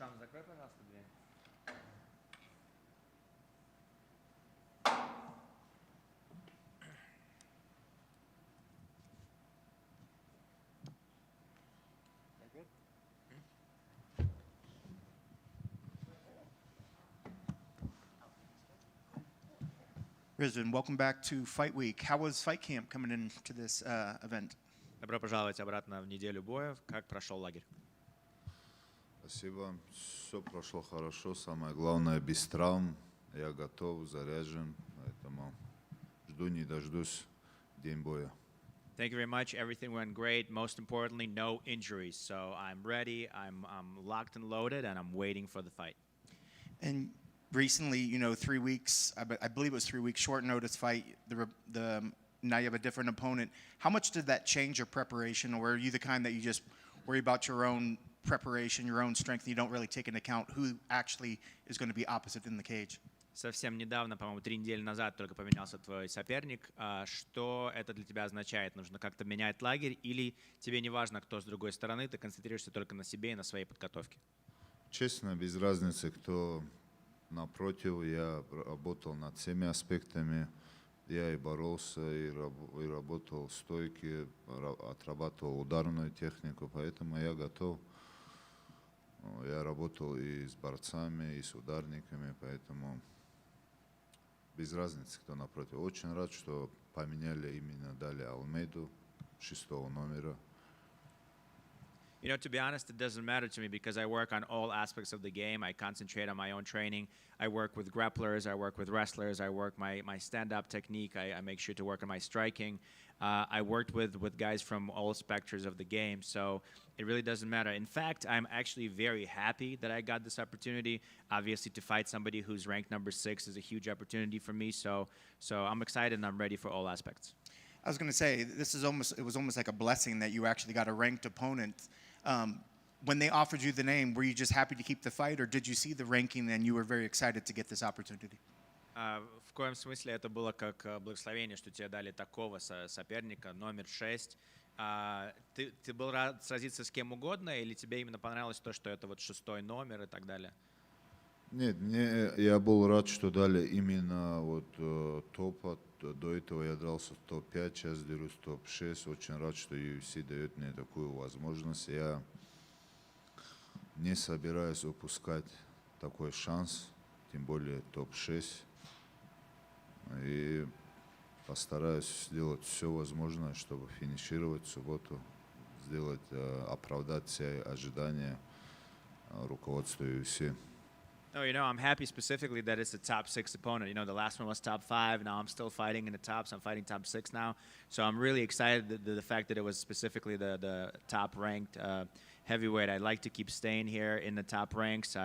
Шам, закрой, пожалуйста, дверь. Rizvan, welcome back to Fight Week. How was fight camp coming into this event? Добро пожаловать обратно в неделю боев. Как прошел лагерь? Спасибо. Все прошло хорошо. Самое главное, без травм. Я готов, заряжен. Поэтому жду не дождусь день боя. Thank you very much. Everything went great. Most importantly, no injuries. So I'm ready. I'm locked and loaded, and I'm waiting for the fight. And recently, 3 weeks, I believe it was 3 weeks, short notice fight. Now you have a different opponent. How much did that change your preparation, or are you the kind that you just worry about your own preparation, your own strength, and you don't really take into account who actually is going to be opposite in the cage? Совсем недавно, по-моему, 3 недели назад только поменялся твой соперник. Что это для тебя означает? Нужно как-то менять лагерь или тебе не важно, кто с другой стороны, ты концентрируешься только на себе и на своей подготовке? Честно, без разницы, кто напротив, я работал над всеми аспектами. Я и боролся, и работал стойки, отрабатывал ударную технику, поэтому я готов. Я работал и с борцами, и с ударниками, поэтому без разницы, кто напротив. Очень рад, что поменяли именно, дали Алмейду 6-го номера. To be honest, it doesn't matter to me because I work on all aspects of the game. I concentrate on my own training. I work with grapplers. I work with wrestlers. I work my stand-up technique. I make sure to work on my striking. I worked with guys from all spectrums of the game, so it really doesn't matter. In fact, I'm actually very happy that I got this opportunity. Obviously, to fight somebody who's ranked number 6 is a huge opportunity for me, so I'm excited and I'm ready for all aspects. I was going to say, it was almost like a blessing that you actually got a ranked opponent. When they offered you the name, were you just happy to keep the fight, or did you see the ranking and you were very excited to get this opportunity? В коем смысле это было как благословение, что тебе дали такого соперника, номер 6. Ты был рад сразиться с кем угодно, или тебе именно понравилось то, что это вот 6-й номер и так далее? Нет, я был рад, что дали именно вот топа. До этого я дрался в топ-5, сейчас дерусь в топ-6. Очень рад, что UFC дает мне такую возможность. Я не собираюсь упускать такой шанс, тем более топ-6. И постараюсь сделать все возможное, чтобы финишировать в субботу, оправдать все ожидания руководства UFC. No, I'm happy specifically that it's a top 6 opponent. The last one was top 5. Now I'm still fighting in the tops. I'm fighting top 6 now. So I'm really excited the fact that it was specifically the top ranked heavyweight. I'd like to keep staying here in the top ranks.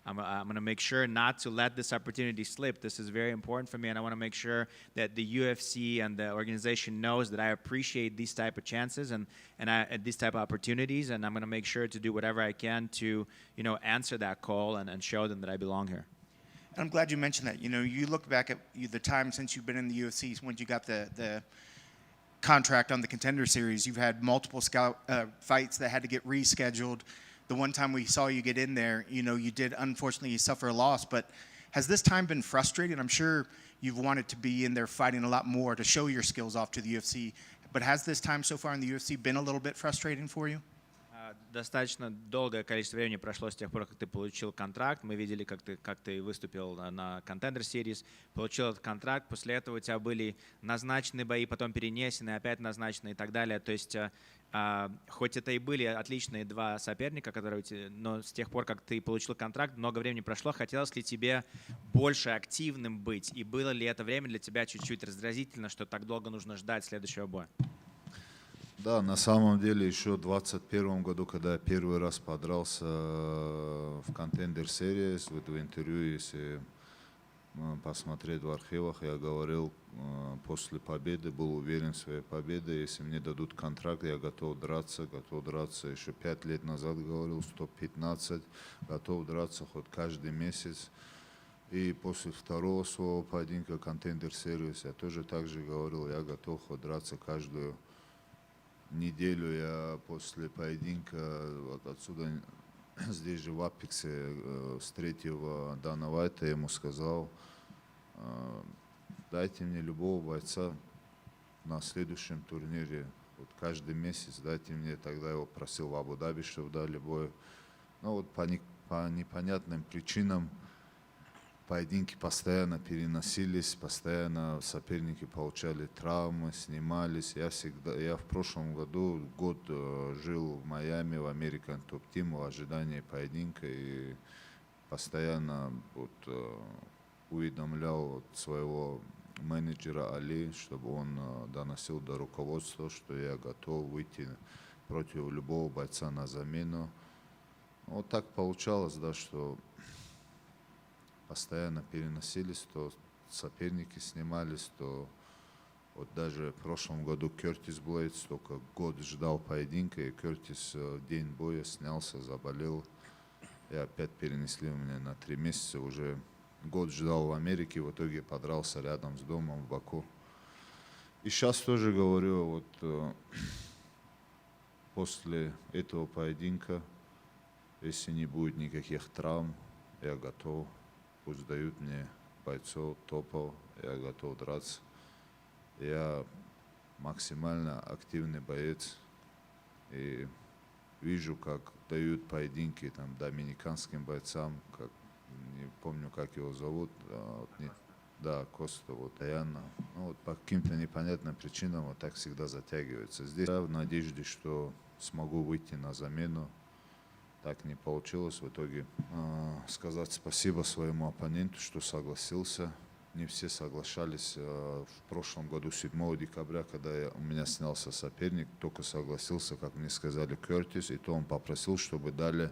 I'm going to make sure not to let this opportunity slip. This is very important for me, and I want to make sure that the UFC and the organization knows that I appreciate these type of chances and these type of opportunities, and I'm going to make sure to do whatever I can to, answer that call and show them that I belong here. And I'm glad you mentioned that. You look back at the time since you've been in the UFC, when you got the contract on the Contender Series, you've had multiple fights that had to get rescheduled. The one time we saw you get in there, you did unfortunately suffer a loss, but has this time been frustrating? I'm sure you've wanted to be in there fighting a lot more to show your skills off to the UFC, but has this time so far in the UFC been a little bit frustrating for you? Достаточно долгое количество времени прошло с тех пор, как ты получил контракт. Мы видели, как ты выступил на Contender Series, получил этот контракт. После этого у тебя были назначены бои, потом перенесены, опять назначены и так далее. То есть, хоть это и были отличные 2 соперника, но с тех пор, как ты получил контракт, много времени прошло. Хотелось ли тебе больше активным быть? И было ли это время для тебя чуть-чуть раздразительно, что так долго нужно ждать следующего боя? Да, на самом деле еще в 2021 году, когда я первый раз подрался в Contender Series, в интервью, если посмотреть в архивах, я говорил, после победы, был уверен в своей победе, если мне дадут контракт, я готов драться. Еще 5 лет назад говорил, 115, готов драться хоть каждый месяц. И после второго своего поединка Contender Series я тоже так же говорил, я готов хоть драться каждую неделю. Я после поединка вот отсюда здесь же в Апексе встретил Дана Уайта, я ему сказал, дайте мне любого бойца на следующем турнире, вот каждый месяц дайте мне, тогда его просил в Абу-Даби, чтобы дали бой. Но вот по непонятным причинам поединки постоянно переносились, постоянно соперники получали травмы, снимались. Я в прошлом году год жил в Майами, в American Top Team в ожидании поединка и постоянно уведомлял своего менеджера Али, чтобы он доносил до руководства, что я готов выйти против любого бойца на замену. Вот так получалось, да, что постоянно переносились, то соперники снимались, то вот даже в прошлом году Кертис Блейдс только год ждал поединка, и Кертис день боя снялся, заболел, и опять перенесли меня на 3 месяца, уже год ждал в Америке, в итоге подрался рядом с домом в Баку. И сейчас тоже говорю, вот после этого поединка, если не будет никаких травм, я готов. Пусть дают мне бойцов, топов, я готов драться. Я максимально активный боец. И вижу, как дают поединки там, доминиканским бойцам, как, не помню, как его зовут, да, Коста, вот, Аяна. Ну, вот по каким-то непонятным причинам вот так всегда затягивается. Здесь я в надежде, что смогу выйти на замену. Так не получилось в итоге. Сказать спасибо своему оппоненту, что согласился. Не все соглашались. В прошлом году, 7 декабря, когда у меня снялся соперник, только согласился, как мне сказали, Кертис, и то он попросил, чтобы дали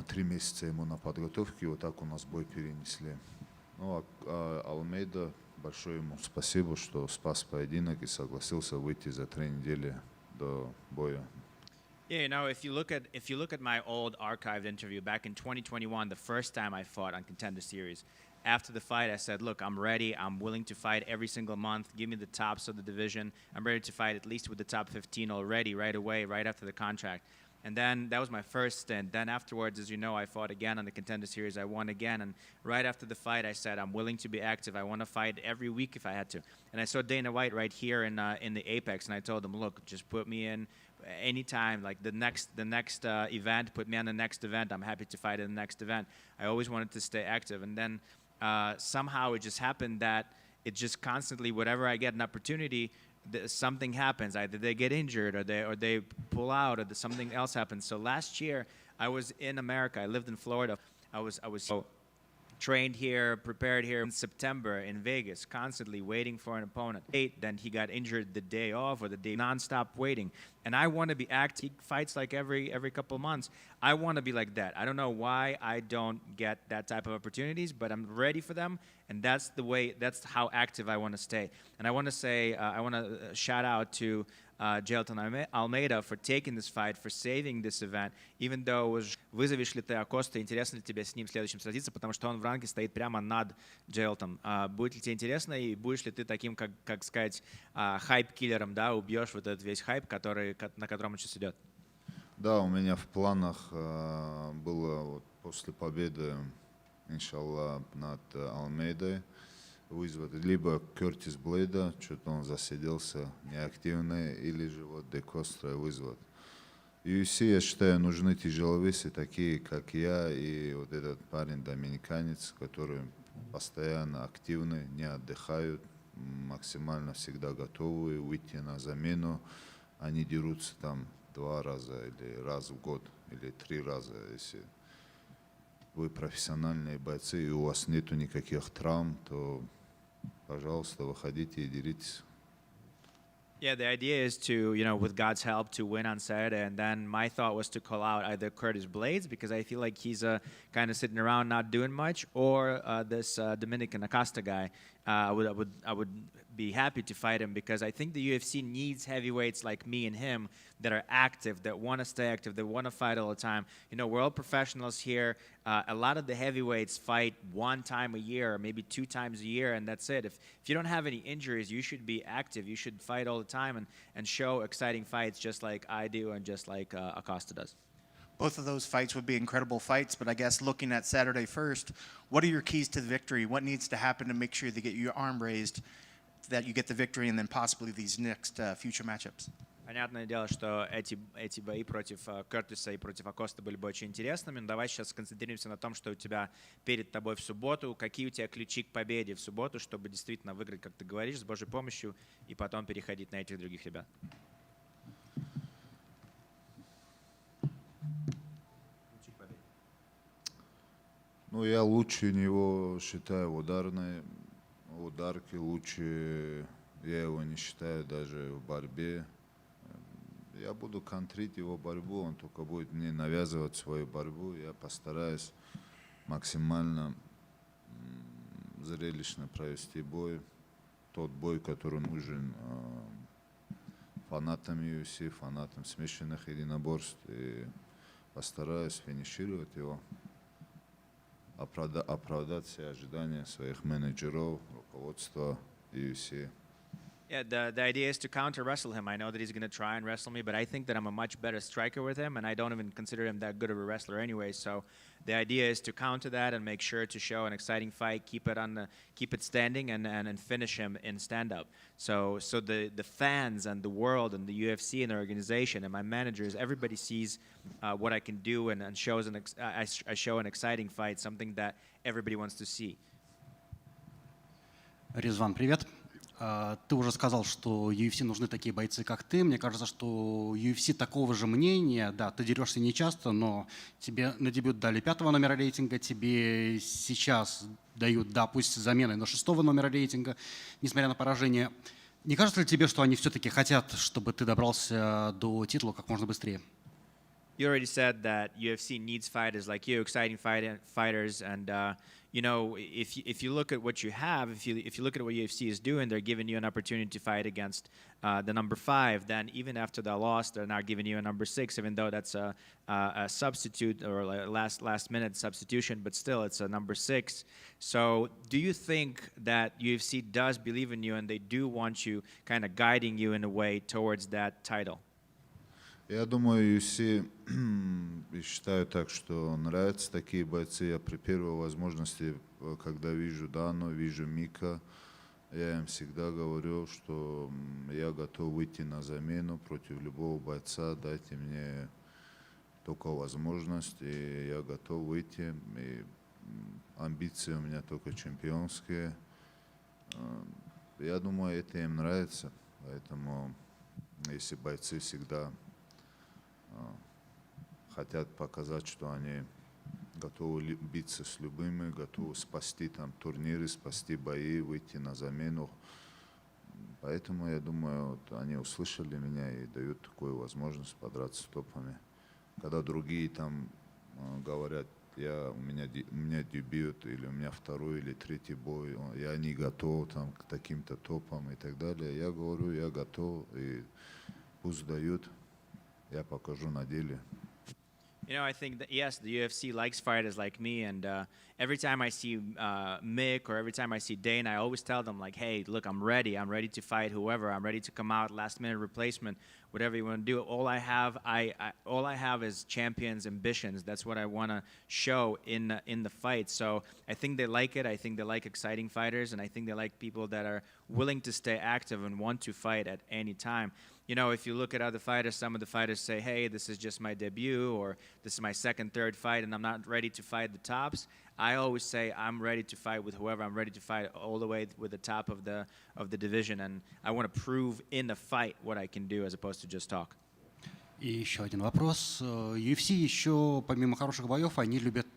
3 месяца ему на подготовке, и вот так у нас бой перенесли. Ну, Алмейда, большое ему спасибо, что спас поединок и согласился выйти за 3 недели до боя. Yeah, you know, if you look at my old archived interview back in 2021, the first time I fought on Contender Series, after the fight, I said, look, I'm ready. I'm willing to fight every single month. Give me the tops of the division. I'm ready to fight at least with the top 15 already, right away, right after the contract. And then that was my first stint. Then afterwards, as you know, I fought again on the Contender Series. I won again. And right after the fight, I said, I'm willing to be active. I want to fight every week if I had to. And I saw Dana White right here in the Apex, and I told him, look, just put me in anytime, like the next event, put me on the next event. I'm happy to fight in the next event. I always wanted to stay active. And then somehow it just happened that it just constantly, whenever I get an opportunity, something happens. Either they get injured or they pull out or something else happens. So last year I was in America. I lived in Florida. I was trained here, prepared here in September in Vegas, constantly waiting for an opponent. Then he got injured the day off or the day, nonstop waiting. And I want to be active. He fights like every couple months. I want to be like that. I don't know why I don't get that type of opportunities, but I'm ready for them. And that's how active I want to stay. And I want to say, I want to shout out to Jailton Almeida for taking this fight, for saving this event, even though вызовешь ли ты Акоста, интересно ли тебе с ним в следующем сразиться, потому что он в ранге стоит прямо над Джейлтом. Будет ли тебе интересно, и будешь ли ты таким, как сказать, хайп-киллером, да, убьешь вот этот весь хайп, на котором он сейчас идет? Да, у меня в планах было вот после победы, иншаллах, над Алмейдой, вызвать либо Кертис Блейда, что-то он засиделся неактивный, или же вот Де Костро вызвать. UFC, я считаю, нужны тяжеловесы, такие как я и вот этот парень доминиканец, которые постоянно активны, не отдыхают, максимально всегда готовы выйти на замену. Они дерутся там 2 раза или раз в год, или 3 раза, если вы профессиональные бойцы и у вас нету никаких травм, то пожалуйста, выходите и деритесь. Yeah, the idea is to, with God's help, to win on Saturday. And then my thought was to call out either Curtis Blades, because I feel like he's kind of sitting around not doing much, or this Dominican Acosta guy. I would be happy to fight him, because I think the UFC needs heavyweights like me and him that are active, that want to stay active, that want to fight all the time. We're all professionals here. A lot of the heavyweights fight 1 time a year, or maybe 2 times a year, and that's it. If you don't have any injuries, you should be active. You should fight all the time and show exciting fights just like I do and just like Acosta does. Both of those fights would be incredible fights, but I guess looking at Saturday first, what are your keys to the victory? What needs to happen to make sure they get your arm raised, that you get the victory, and then possibly these next future matchups? Понятное дело, что эти бои против Кертиса и против Акоста были бы очень интересными, но давай сейчас сконцентрируемся на том, что у тебя перед тобой в субботу, какие у тебя ключи к победе в субботу, чтобы действительно выиграть, как ты говоришь, с Божьей помощью, и потом переходить на этих других ребят. Ну, я лучше него считаю ударки лучше, я его не считаю даже в борьбе. Я буду контрить его борьбу, он только будет мне навязывать свою борьбу. Я постараюсь максимально зрелищно провести бой. Тот бой, который нужен фанатам UFC, фанатам смешанных единоборств. И постараюсь финишировать его, оправдать все ожидания своих менеджеров, руководства UFC. Yeah, the idea is to counter wrestle him. I know that he's going to try and wrestle me, but I think that I'm a much better striker with him, and I don't even consider him that good of a wrestler anyway. So the idea is to counter that and make sure to show an exciting fight, keep it standing, and finish him in stand-up. So the fans and the world and the UFC and the organization and my managers, everybody sees what I can do and shows I show an exciting fight, something that everybody wants to see. Ризван, привет. Ты уже сказал, что UFC нужны такие бойцы, как ты. Мне кажется, что UFC такого же мнения. Да, ты дерешься нечасто, но тебе на дебют дали 5-го номера рейтинга, тебе сейчас дают, да, пусть заменой на 6-го номера рейтинга, несмотря на поражение. Не кажется ли тебе, что они все-таки хотят, чтобы ты добрался до титула как можно быстрее? You already said that UFC needs fighters like you, exciting fighters, and you know, if you look at what you have, if you look at what UFC is doing, they're giving you an opportunity to fight against the number 5. Then even after the loss, they're now giving you a number 6, even though that's a substitute or a last minute substitution, but still it's a number 6. So do you think that UFC does believe in you and they do want you kind of guiding you in a way towards that title? Я думаю, UFC считаю так, что нравятся такие бойцы. Я при первой возможности, когда вижу Дану, вижу Мика, я им всегда говорю, что я готов выйти на замену против любого бойца. Дайте мне только возможность, и я готов выйти. И амбиции у меня только чемпионские. Я думаю, это им нравится. Поэтому если бойцы всегда хотят показать, что они готовы биться с любыми, готовы спасти там турниры, спасти бои, выйти на замену. Поэтому, я думаю, вот они услышали меня и дают такую возможность подраться с топами. Когда другие там говорят, у меня дебют, или у меня второй или третий бой, я не готов там, к таким-то топам и так далее, я говорю, я готов, и пусть дают. Я покажу на деле. You know, I think that, yes, the UFC likes fighters like me, and every time I see Mick or every time I see Dane, I always tell them, like, hey, look, I'm ready to fight whoever. I'm ready to come out, last-minute replacement, whatever you want to do. All I have is champions' ambitions. That's what I want to show in the fight. So I think they like it. I think they like exciting fighters, and I think they like people that are willing to stay active and want to fight at any time. You know, if you look at other fighters, some of the fighters say, hey, this is just my debut, or this is my second, third fight, and I'm not ready to fight the tops. I always say I'm ready to fight with whoever. I'm ready to fight all the way with the top of the division, and I want to prove in the fight what I can do as opposed to just talk. И еще один вопрос. UFC еще, помимо хороших боев, они любят...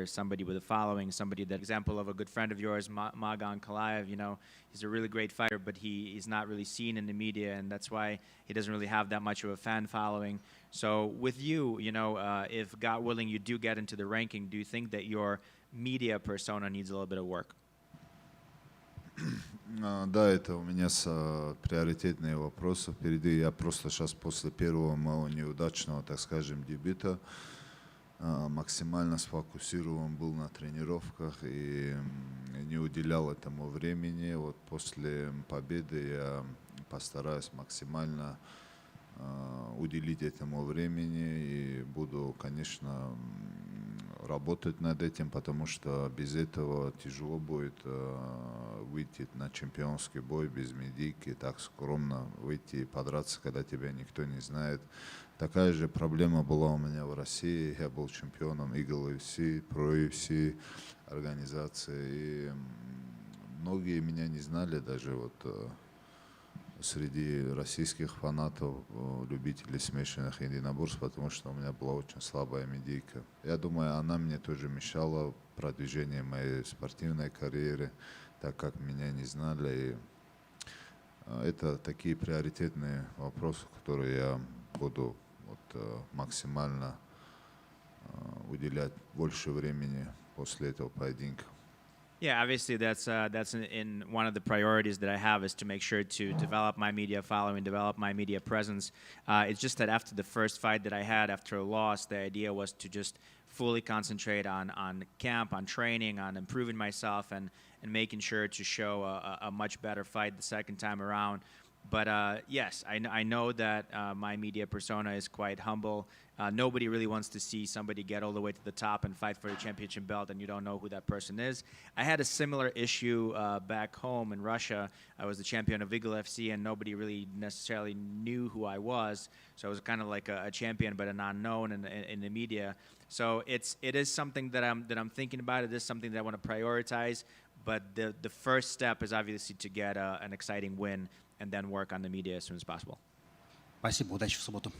Somebody with a following, somebody that example of a good friend of yours, Magan Kalaev, you know, he's a really great fighter, but he is not really seen in the media, and that's why he doesn't really have that much of a fan following. So with you, you know, if God willing you do get into the ranking, do you think that your media persona needs a little bit of work? Да, это у меня приоритетные вопросы впереди. Я просто сейчас после первого моего неудачного, так скажем, дебюта максимально сфокусирован был на тренировках и не уделял этому времени. Вот после победы я постараюсь максимально уделить этому времени и буду, конечно, работать над этим, потому что без этого тяжело будет выйти на чемпионский бой без медики, так скромно выйти и подраться, когда тебя никто не знает. Такая же проблема была у меня в России. Я был чемпионом Eagle UFC, Pro UFC организации. И многие меня не знали даже среди российских фанатов, любителей смешанных единоборств, потому что у меня была очень слабая медийка. Я думаю, она мне тоже мешала в продвижении моей спортивной карьеры, так как меня не знали. И это такие приоритетные вопросы, которые я буду максимально уделять больше времени после этого поединка. Yeah, obviously that's in one of the priorities that I have is to make sure to develop my media following, develop my media presence. It's just that after the first fight that I had after a loss, the idea was to just fully concentrate on camp, on training, on improving myself, and making sure to show a much better fight the second time around. But yes, I know that my media persona is quite humble. Nobody really wants to see somebody get all the way to the top and fight for the championship belt and you don't know who that person is. I had a similar issue back home in Russia. I was the champion of Eagle FC and nobody really necessarily knew who I was. So I was kind of like a champion but an unknown in the media. So it is something that I'm thinking about. It is something that I want to prioritize. But the first step is obviously to get an exciting win and then work on the media as soon as possible. Спасибо, удачи в субботу.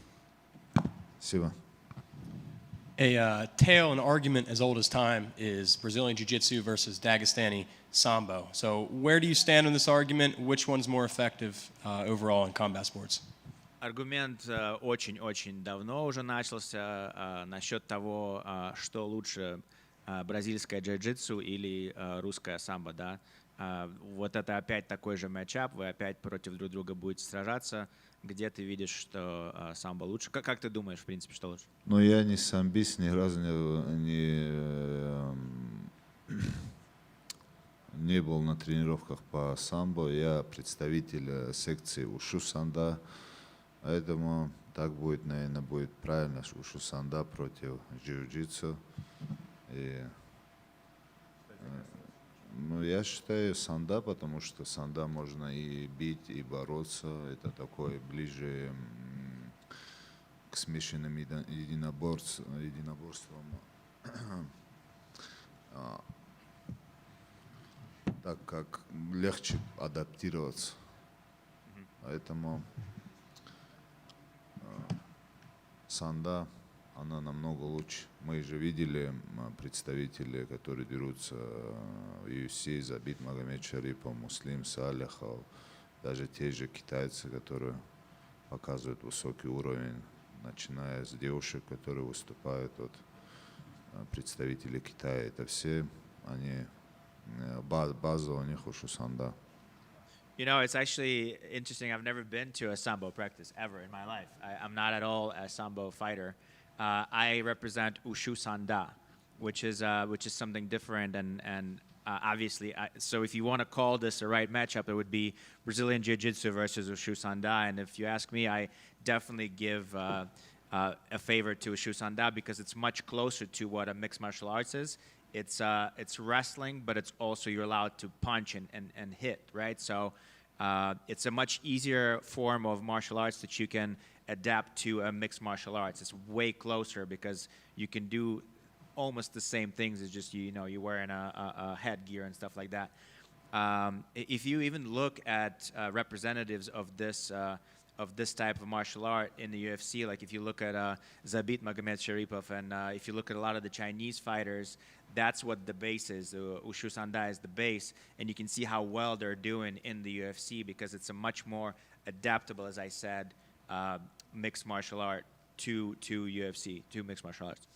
Спасибо. A tale and argument as old as time is Brazilian Jiu-Jitsu versus Dagestani Sambo. So where do you stand on this argument? Which one's more effective overall in combat sports? Аргумент очень-очень давно уже начался насчет того, что лучше, бразильское джиу-джитсу или русское самбо, да. Вот это опять такой же матчап, вы опять против друг друга будете сражаться. Где ты видишь, что самбо лучше? Как ты думаешь, в принципе, что лучше? Ну, я не самбист, ни разу не был на тренировках по самбо. Я представитель секции ушу санда, поэтому так будет, наверное, будет правильно, ушу санда против джиу-джитсу. Ну, я считаю санда, потому что санда можно и бить, и бороться. Это такое ближе к смешанным единоборствам. Так как легче адаптироваться. Поэтому санда, она намного лучше. Мы же видели представителей, которые дерутся в UFC, Забит Магомед Шарипов, Муслим Саляхов, даже те же китайцы, которые показывают высокий уровень, начиная с девушек, которые выступают, от представителей Китая. Это все, они, база у них ушу санда. You know, it's actually interesting. I've never been to a sambo practice ever in my life. I'm not at all a sambo fighter. I represent Ushu Sanda, which is something different, and obviously, so if you want to call this a right matchup, it would be Brazilian Jiu-Jitsu versus Ushu Sanda. And if you ask me, I definitely give a favor to Ushu Sanda because it's much closer to what a mixed martial arts is. It's wrestling, but it's also you're allowed to punch and hit, right? So it's a much easier form of martial arts that you can adapt to a mixed martial arts. It's way closer because you can do almost the same things. It's just you're wearing a headgear and stuff like that. If you even look at representatives of this type of martial art in the UFC, like if you look at Zabit Magomed Sharipov and if you look at a lot of the Chinese fighters, that's what the base is. Ushu Sanda is the base, and you can see how well they're doing in the UFC because it's a much more adaptable, as I said, mixed martial art to UFC, to mixed martial arts.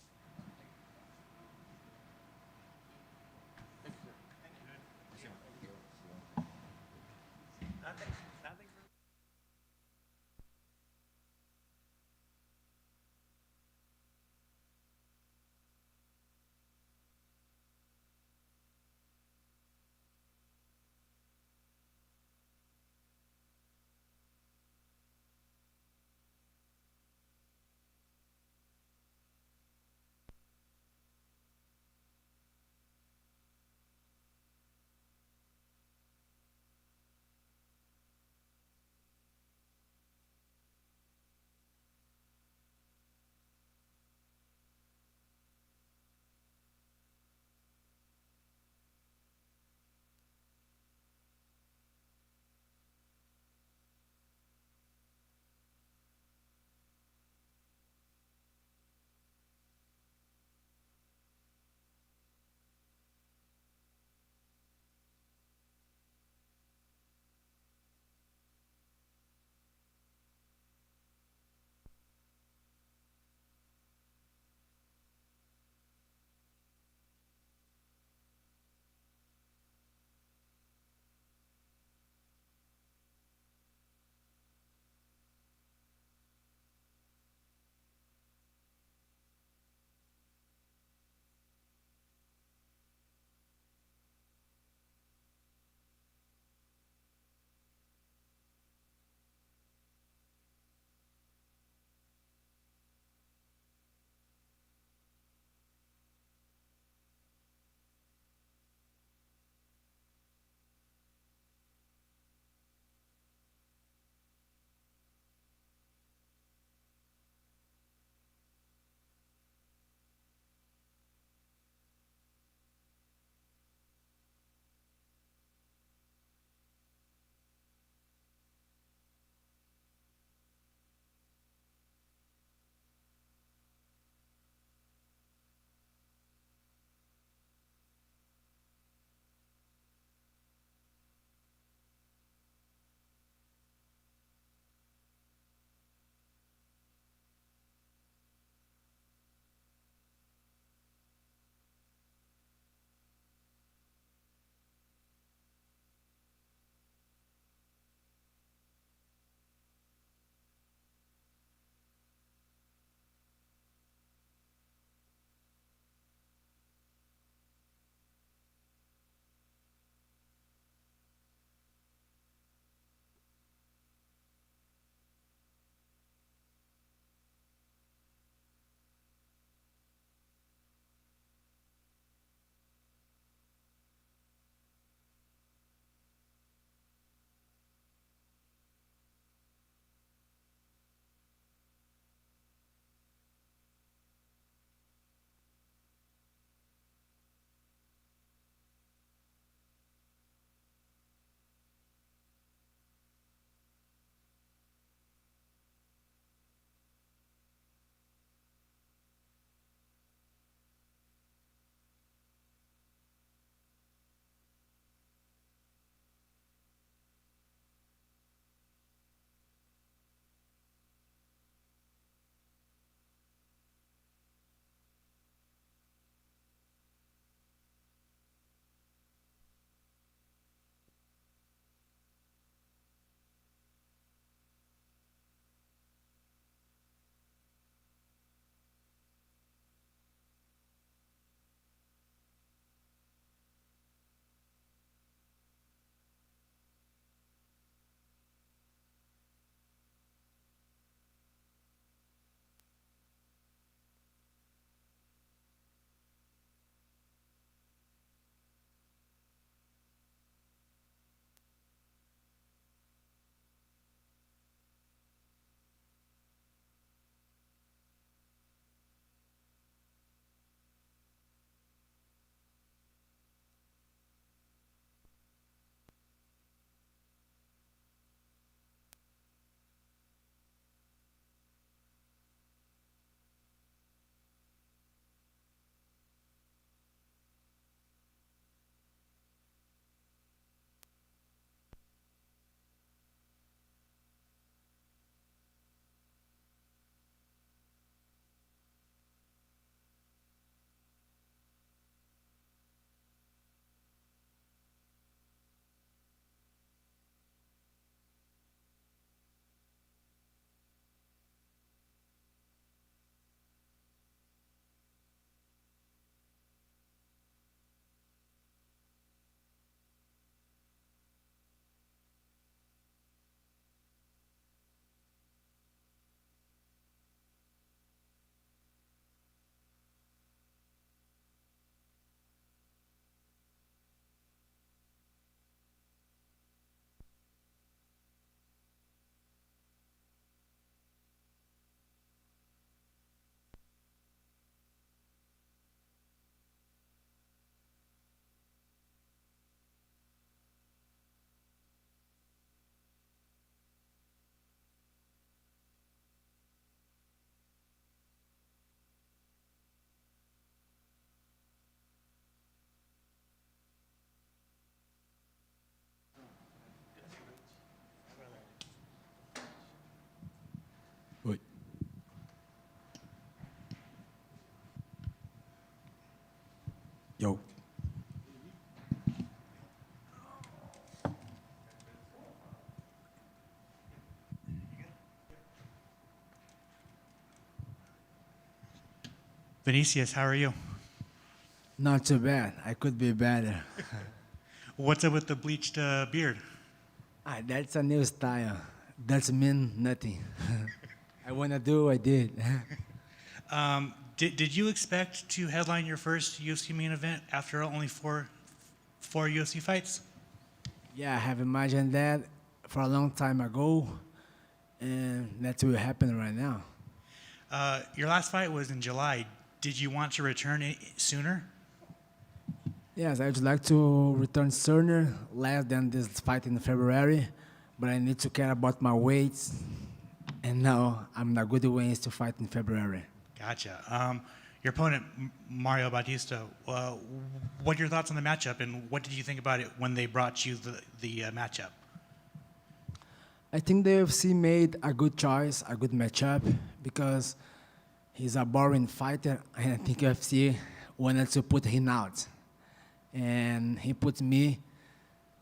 Vinicius, how are you? Not too bad. I could be better. What's up with the bleached beard? That's a new style. That's mean nothing. I wanna do, I did. Did you expect to headline your first UFC main event after only four UFC fights? Yeah, I have imagined that for a long time ago, and that's what happened right now. Your last fight was in July. Did you want to return sooner? Yes, I would like to return sooner, less than this fight in February, but I need to care about my weights, and now I'm in a good ways to fight in February. Gotcha. Your opponent, Mario Bautista, what are your thoughts on the matchup, and what did you think about it when they brought you the matchup? I think the UFC made a good choice, a good matchup, because he's a boring fighter, and I think UFC wanted to put him out. And he put me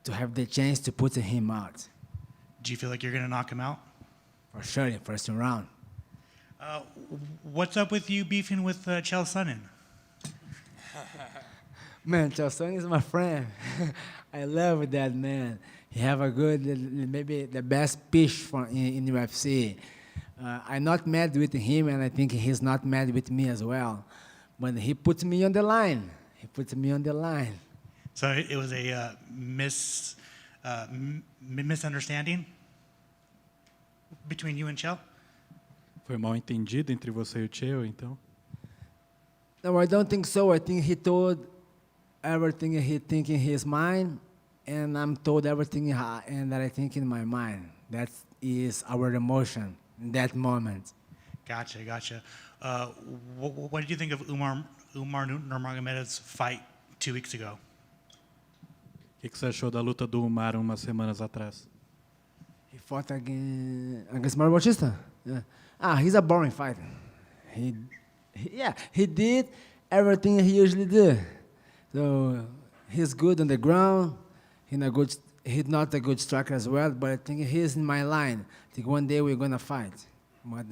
to have the chance to put him out. Do you feel like you're going to knock him out? For sure, in first round. What's up with you beefing with Chael Sonnen? Man, Jailton is my friend. I love that man. He have a good, maybe the best pitch in UFC. I'm not mad with him, and I think he's not mad with me as well. But he put me on the line. He put me on the line. So it was a misunderstanding between you and Chael? Foi mal entendido entre você e o Chael, então? No, I don't think so. I think he told everything he think in his mind, and I'm told everything and that I think in my mind. That is our emotion in that moment. Gotcha. What did you think of Umar Nurmagomedov's fight 2 weeks ago? O que você achou da luta do Umar umas semanas atrás? He fought against Mario Bautista. Yeah. He's a boring fighter. He did everything he usually do. So he's good on the ground. He's not a good striker as well, but I think he's in my line. I think one day we're gonna fight. But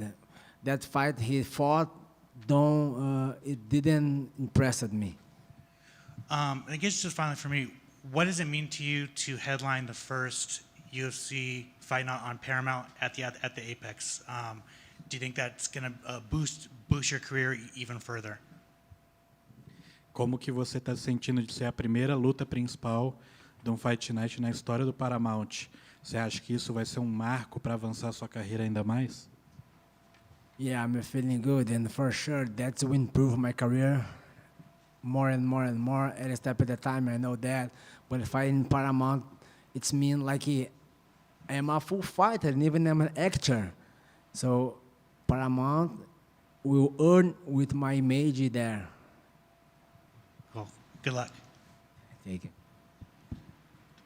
that fight he fought, it didn't impress me. I guess just finally for me, what does it mean to you to headline the first UFC Fight Night on Paramount at the Apex? Do you think that's going to boost your career even further? Como que você está se sentindo de ser a primeira luta principal de um Fight Night na história do Paramount? Você acha que isso vai ser um marco para avançar sua carreira ainda mais? Yeah, I'm feeling good, and for sure that will improve my career more and more and more, every step at a time. I know that. But if I'm in Paramount, it's mean like I am a full fighter, and even I'm an actor. So Paramount will earn with my image there. Cool. Good luck. Thank you.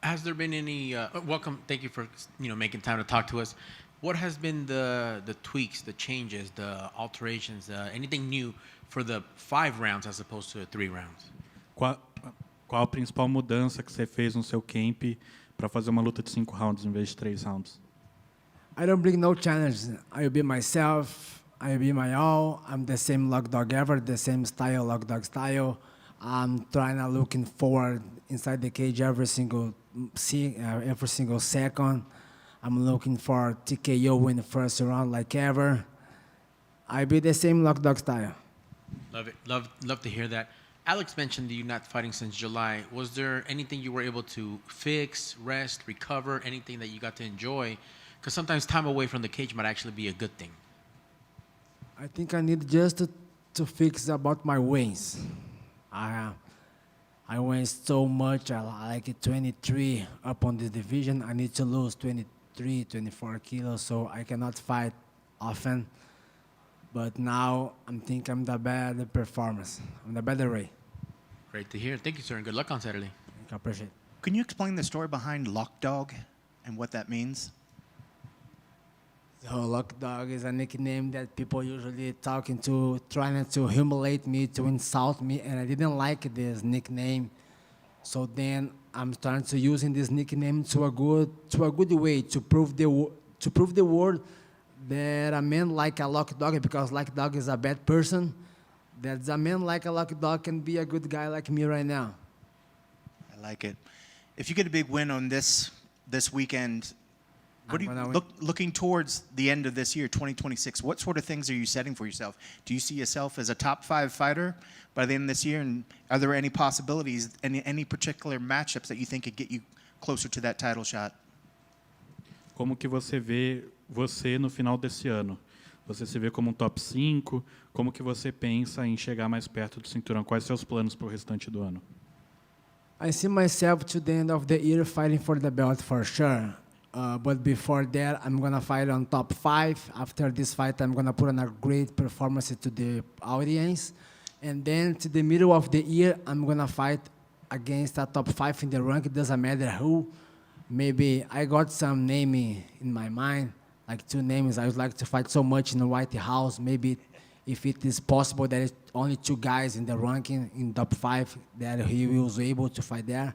Has there been any? Welcome. Thank you for making time to talk to us. What has been the tweaks, the changes, the alterations, anything new for the 5 rounds as opposed to 3 rounds? Qual a principal mudança que você fez no seu camp para fazer uma luta de 5 rounds em vez de 3 rounds? I don't bring no challenge. I will be myself. I will be my all. I'm the same lock dog ever, the same style, lock dog style. I'm looking forward inside the cage every single second. I'm looking for TKO in the first round like ever. I'll be the same lock dog style. Love it. Love to hear that. Alex mentioned that you're not fighting since July. Was there anything you were able to fix, rest, recover, anything that you got to enjoy? Because sometimes time away from the cage might actually be a good thing. I think I need just to fix about my wings. I weigh so much. I like 23 up on this division. I need to lose 23, 24 kilos, so I cannot fight often. But now I'm thinking I'm the better performance. I'm the better way. Great to hear. Thank you, sir, and good luck on Saturday. I appreciate it. Can you explain the story behind Lock Dog and what that means? So Lock Dog is a nickname that people usually trying to humiliate me, to insult me, and I didn't like this nickname. So then I'm starting to using this nickname to a good way to prove the world that a man like a Lock Dog, because Lock Dog is a bad person, That's a man like a lucky dog can be a good guy like me right now. I like it. If you get a big win on this weekend, what I'm are you gonna win. looking towards the end of this year, 2026? What sort of things are you setting for yourself? Do you see yourself as a top 5 fighter by the end of this year? And are there any possibilities, any particular matchups that you think could get you closer to that title shot? Como que você vê você no final desse ano? Você se vê como um top 5? Como que você pensa em chegar mais perto do cinturão? Quais seus planos para o restante do ano? I see myself to the end of the year fighting for the belt for sure. But before that, I'm going to fight on top 5. After this fight, I'm going to put on a great performance to the audience. And then to the middle of the year, I'm going to fight against a top 5 in the rank. It doesn't matter who. Maybe I got some name in my mind, like 2 names. I would like to fight so much in the White House. Maybe if it is possible, there is only 2 guys in the ranking in top 5 that he was able to fight there.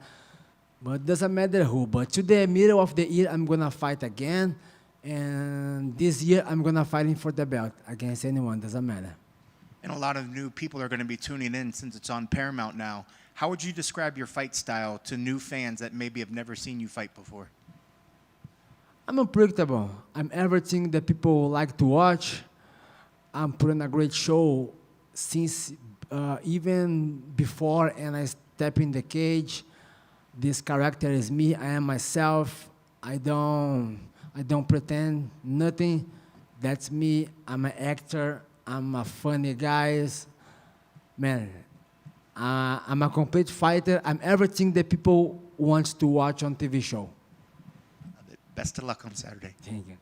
But it doesn't matter who. But to the middle of the year, I'm going to fight again. And this year, I'm going to fight for the belt against anyone. Doesn't matter. And a lot of new people are going to be tuning in since it's on Paramount now. How would you describe your fight style to new fans that maybe have never seen you fight before? I'm unpredictable. I'm everything that people like to watch. I'm putting a great show since even before and I step in the cage. This character is me. I am myself. I don't pretend nothing. That's me. I'm an actor. I'm a funny guy. Man, I'm a complete fighter. I'm everything that people want to watch on TV show. Best of luck on Saturday. Thank you.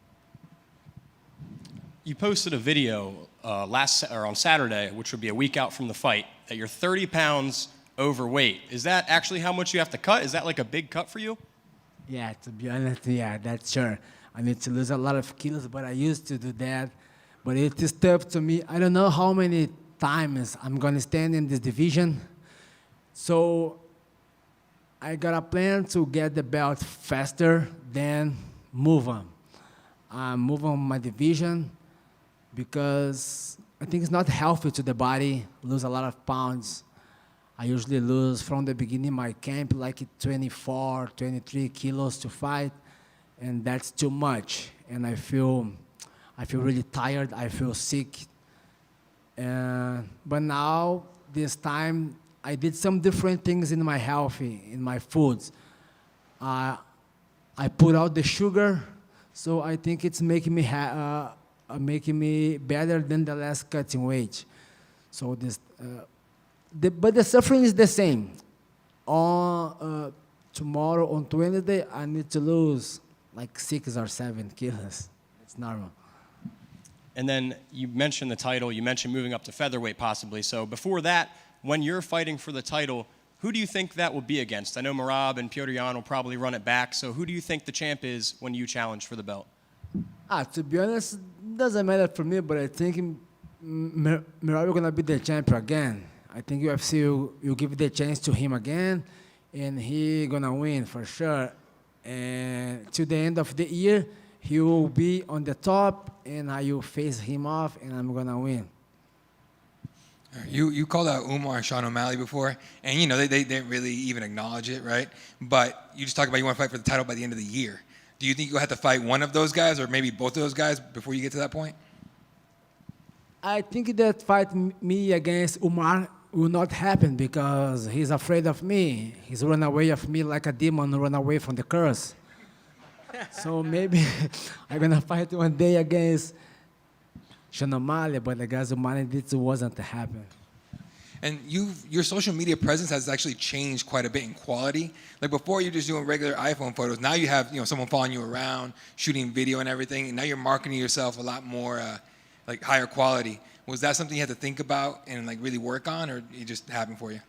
You posted a video on Saturday, which would be a week out from the fight, that you're 30 pounds overweight. Is that actually how much you have to cut? Is that like a big cut for you? Yeah, to be honest, yeah, that's sure. I need to lose a lot of kilos, but I used to do that. But it is tough to me. I don't know how many times I'm going to stand in this division. So I got a plan to get the belt faster, then move on. Move on my division because I think it's not healthy to the body, lose a lot of pounds. I usually lose from the beginning my camp like 24, 23 kilos to fight, and that's too much. And I feel really tired. I feel sick. But now, this time, I did some different things in my health, in my foods. I put out the sugar, so I think it's making me better than the last cutting weight. So this. But the suffering is the same. On tomorrow, on Wednesday, I need to lose like 6 or 7 kilos. It's normal. And then you mentioned the title. You mentioned moving up to featherweight possibly. So before that, when you're fighting for the title, who do you think that will be against? I know Merab and Petr Yan will probably run it back. So who do you think the champ is when you challenge for the belt? To be honest, it doesn't matter for me, but I think Merab is going to be the champion again. I think UFC will give the chance to him again, and he gonna win for sure. And to the end of the year, he will be on the top, and I will face him off, and I'm gonna win. You called out Umar and Sean O'Malley before, and you know they didn't really even acknowledge it, right? But you just talked about you want to fight for the title by the end of the year. Do you think you'll have to fight one of those guys, or maybe both of those guys, before you get to that point? I think that fight me against Umar will not happen because he's afraid of me. He's run away of me like a demon run away from the curse. So maybe I'm gonna fight one day against Sean O'Malley, but against O'Malley, this wasn't to happen. And your social media presence has actually changed quite a bit in quality. Like before, you're just doing regular iPhone photos. Now you have someone following you around, shooting video and everything. And now you're marketing yourself a lot more like higher quality. Was that something you had to think about and like really work on, or it just happened for you?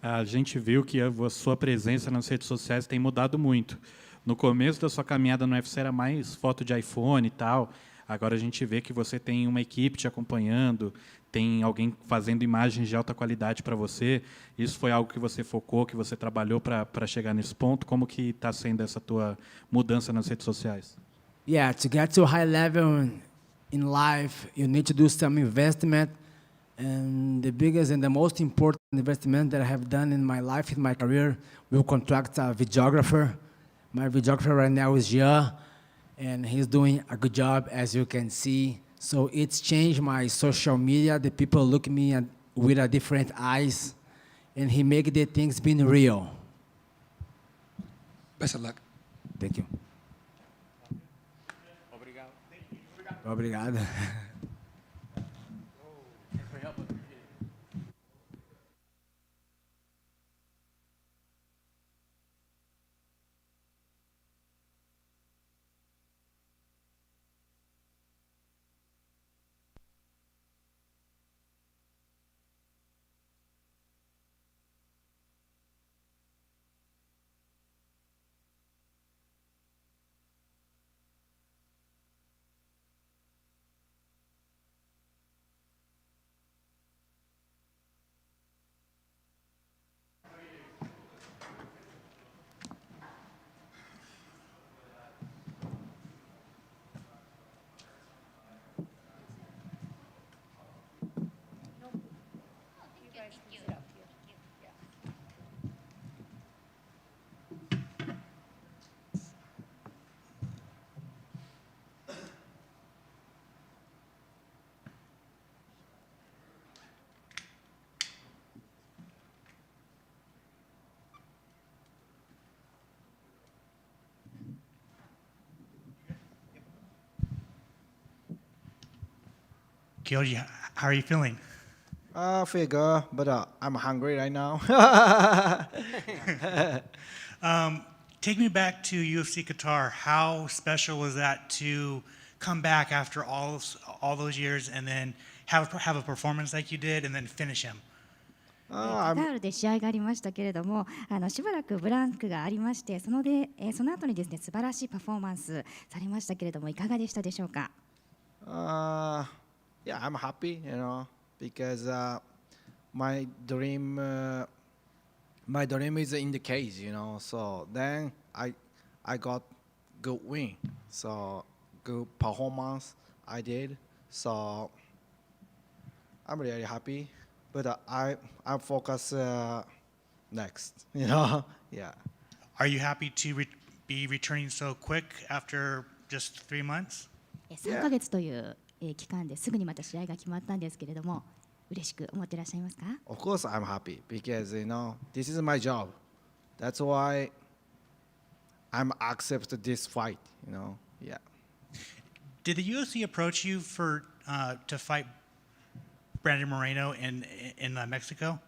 A gente viu que a sua presença nas redes sociais tem mudado muito. No começo da sua caminhada no UFC era mais foto de iPhone e tal. Agora a gente vê que você tem uma equipe te acompanhando, tem alguém fazendo imagens de alta qualidade para você. Isso foi algo que você focou, que você trabalhou para chegar nesse ponto. Como que está sendo essa tua mudança nas redes sociais? Yeah, to get to a high level in life, you need to do some investment. And the biggest and the most important investment that I have done in my life, in my career, will contract a videographer. My videographer right now is Jia, and he's doing a good job, as you can see. So it's changed my social media. The people look at me with a different eyes, and he make the things being real. Best of luck. Thank you. Obrigado. Kyoji, how are you feeling? I feel good, but I'm hungry right now. Take me back to UFC Qatar. How special was that to come back after all those years and then have a performance like you did and then finish him? カタールで試合がありましたけれども、しばらくブランクがありまして、その後にですね、素晴らしいパフォーマンスされましたけれども、いかがでしたでしょうか。Yeah, I'm happy, because my dream is in the cage, So then I got good win, so good performance I did. So I'm really happy, but I focus next, Yeah. Are you happy to be returning so quick after just 3 months? 3ヶ月という期間ですぐにまた試合が決まったんですけれども、嬉しく思っていらっしゃいますか。 Of course, I'm happy because this is my job. That's why I'm accept this fight. Yeah. Did the UFC approach you to fight Brandon Moreno in Mexico?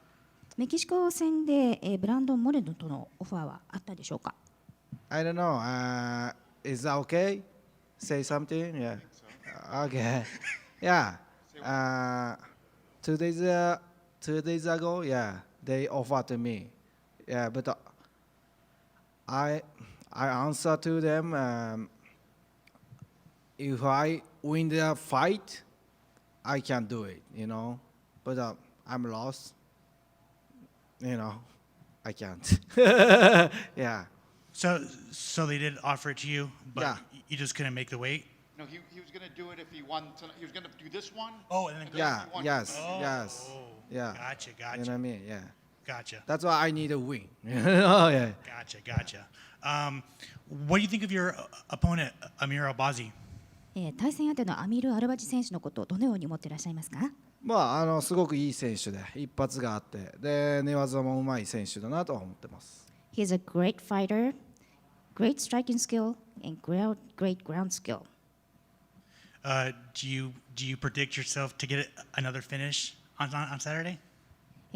メキシコ戦でブランドン・モレノとのオファーはあったでしょうか。 I don't know. Is that okay? Say something. Yeah. Okay. Yeah. 2 days ago, yeah, they offered me. Yeah, but I answer to them. If I win the fight, I can do it. But I'm lost. I can't. Yeah. So they did offer it to you, but Yeah. you just couldn't make the weight. No, he was going to do it if he won tonight. He was going to do this one. Oh, and then Yeah. He won. Yes. Oh, Yes. Yeah. Gotcha. You know what I mean? Yeah. Gotcha. That's why I need a win. Oh yeah. Gotcha. What do you think of your opponent, Amir Albazi? 対戦相手のアミール・アルバジ選手のことをどのように思っていらっしゃいますか。すごくいい選手で一発があってで寝技もうまい選手だなとは思ってます。 He's a great fighter, great striking skill, and great ground skill. Do you predict yourself to get another finish on Saturday?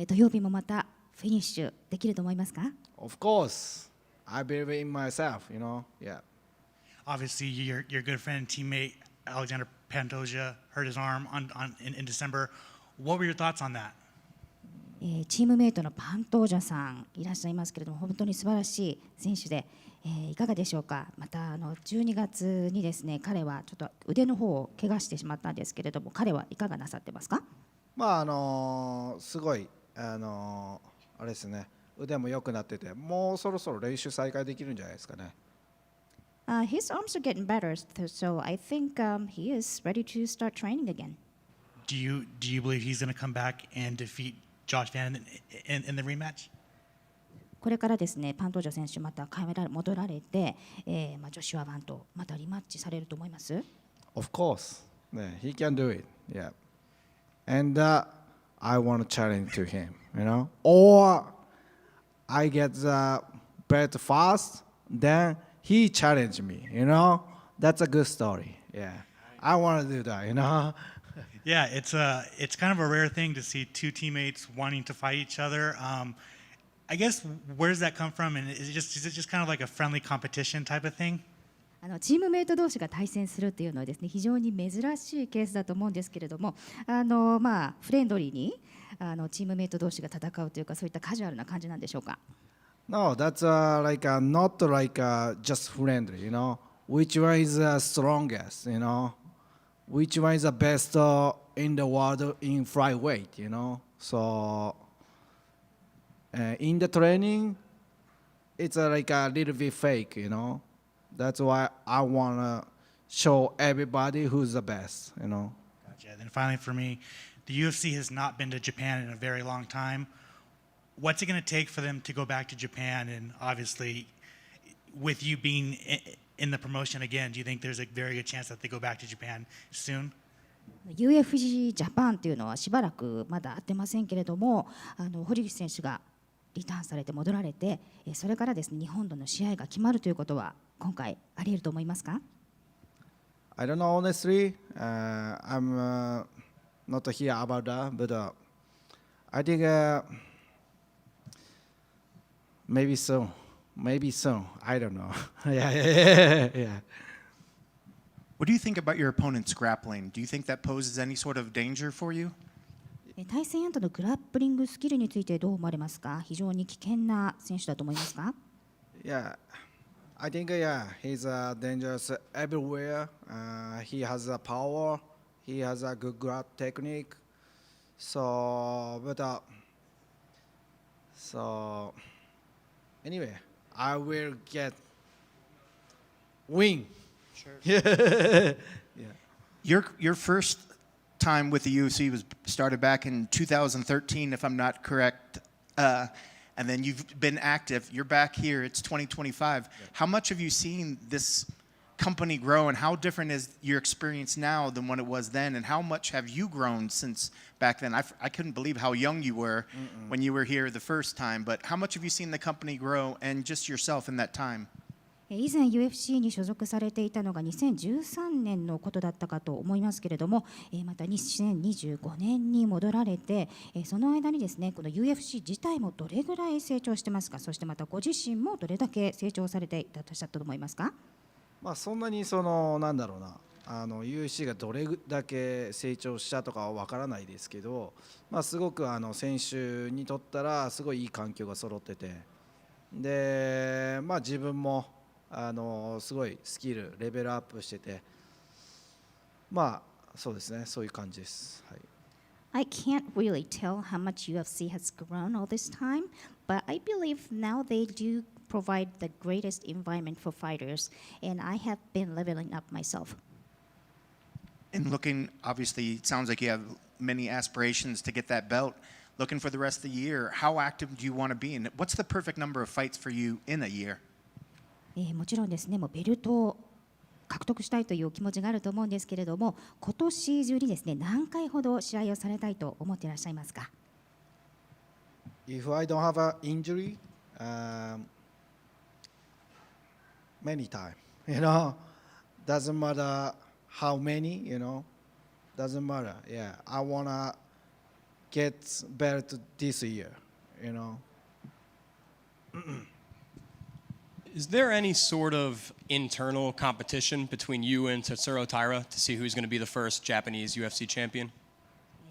土曜日もまたフィニッシュできると思いますか。 Of course, I believe in myself. Yeah. Obviously, your good friend and teammate Alexander Pantoja hurt his arm in December. What were your thoughts on that? チームメイトのパントージャさんいらっしゃいますけれども、本当に素晴らしい選手で、いかがでしょうか。また12月にですね、彼はちょっと腕の方を怪我してしまったんですけれども、彼はいかがなさってますか。すごいあれですね。腕も良くなってて、もうそろそろ練習再開できるんじゃないですかね。His arms are getting better, so I think he is ready to start training again. Do you believe he's going to come back and defeat Josh Van in the rematch? これからですね、パントージャ選手また戻られて、ジョシュア・バンとまたリマッチされると思います？ Of course. Yeah, he can do it. Yeah. And I want to challenge to him, you know. Or I get the belt fast, then he challenged me, you know. That's a good story. Yeah. I want to do that, you know. Yeah, it's kind of a rare thing to see two teammates wanting to fight each other. I guess where does that come from? And is it just kind of like a friendly competition type of thing? チームメイト同士が対戦するっていうのはですね、非常に珍しいケースだと思うんですけれども、フレンドリーにチームメイト同士が戦うというか、そういったカジュアルな感じなんでしょうか。No, that's not like just friendly, you know. Which one is the strongest, you know? Which one is the best in the world in flyweight, you know? So in the training, it's like a little bit fake, you know. That's why I wanna show everybody who's the best, you know. Gotcha. Then finally for me, the UFC has not been to Japan in a very long time. What's it going to take for them to go back to Japan? And obviously, with you being in the promotion again, do you think there's a very good chance that they go back to Japan soon? UFC ジャパンというのはしばらくまだ会ってませんけれども、堀口選手がリターンされて戻られて、それからですね、日本との試合が決まるということは今回あり得ると思いますか？ I don't know, honestly. I'm not here about that, but I think maybe so. Maybe so. I don't know. Yeah. What do you think about your opponent's grappling? Do you think that poses any sort of danger for you? 対戦相手のグラップリングスキルについてどう思われますか？非常に危険な選手だと思いますか？ Yeah. I think, he's dangerous everywhere. He has a power. He has a good grab technique. So anyway, I will get win. Sure. Yeah. Your first time with the UFC was started back in 2013, if I'm not correct. And then you've been active. You're back here. It's 2025. Yeah. How much have you seen this company grow, and how different is your experience now than when it was then? And how much have you grown since back then? I couldn't believe how young you were when you were here the first time. But how much have you seen the company grow and just yourself in that time? 以前 UFC に所属されていたのが2013年のことだったかと思いますけれども、また2025年に戻られて、その間にですね、この UFC 自体もどれぐらい成長してますか？そしてまたご自身もどれだけ成長されていたと思いますか？そんなになんだろうな、UFC がどれだけ成長したとかは分からないですけど、すごく選手にとったらすごいいい環境が揃ってて、で、自分もすごいスキルレベルアップしてて、そうですね、そういう感じです。はい。I can't really tell how much UFC has grown all this time, but I believe now they do provide the greatest environment for fighters, and I have been leveling up myself. And looking, obviously, it sounds like you have many aspirations to get that belt. Looking for the rest of the year, how active do you want to be? And what's the perfect number of fights for you in a year? もちろんですね、もうベルトを獲得したいというお気持ちがあると思うんですけれども、今年中にですね、何回ほど試合をされたいと思っていらっしゃいますか？ If I don't have an injury, many times, you know, doesn't matter how many, you know, doesn't matter. Yeah, I wanna get belt this year, you know. Is there any sort of internal competition between you and Tatsuro Taira to see who's going to be the first Japanese UFC champion?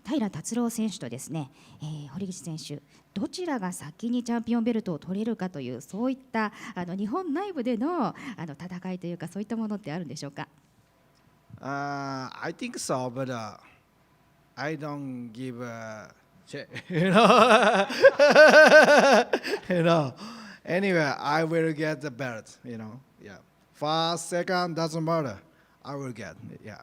平達郎選手とですね、堀口選手、どちらが先にチャンピオンベルトを取れるかという、そういった日本内部での戦いというか、そういったものってあるんでしょうか？ I think so, but I don't give a shit, you know. You know. Anyway, I will get the belt, you know. Yeah. First, second, doesn't matter. I will get it, yeah.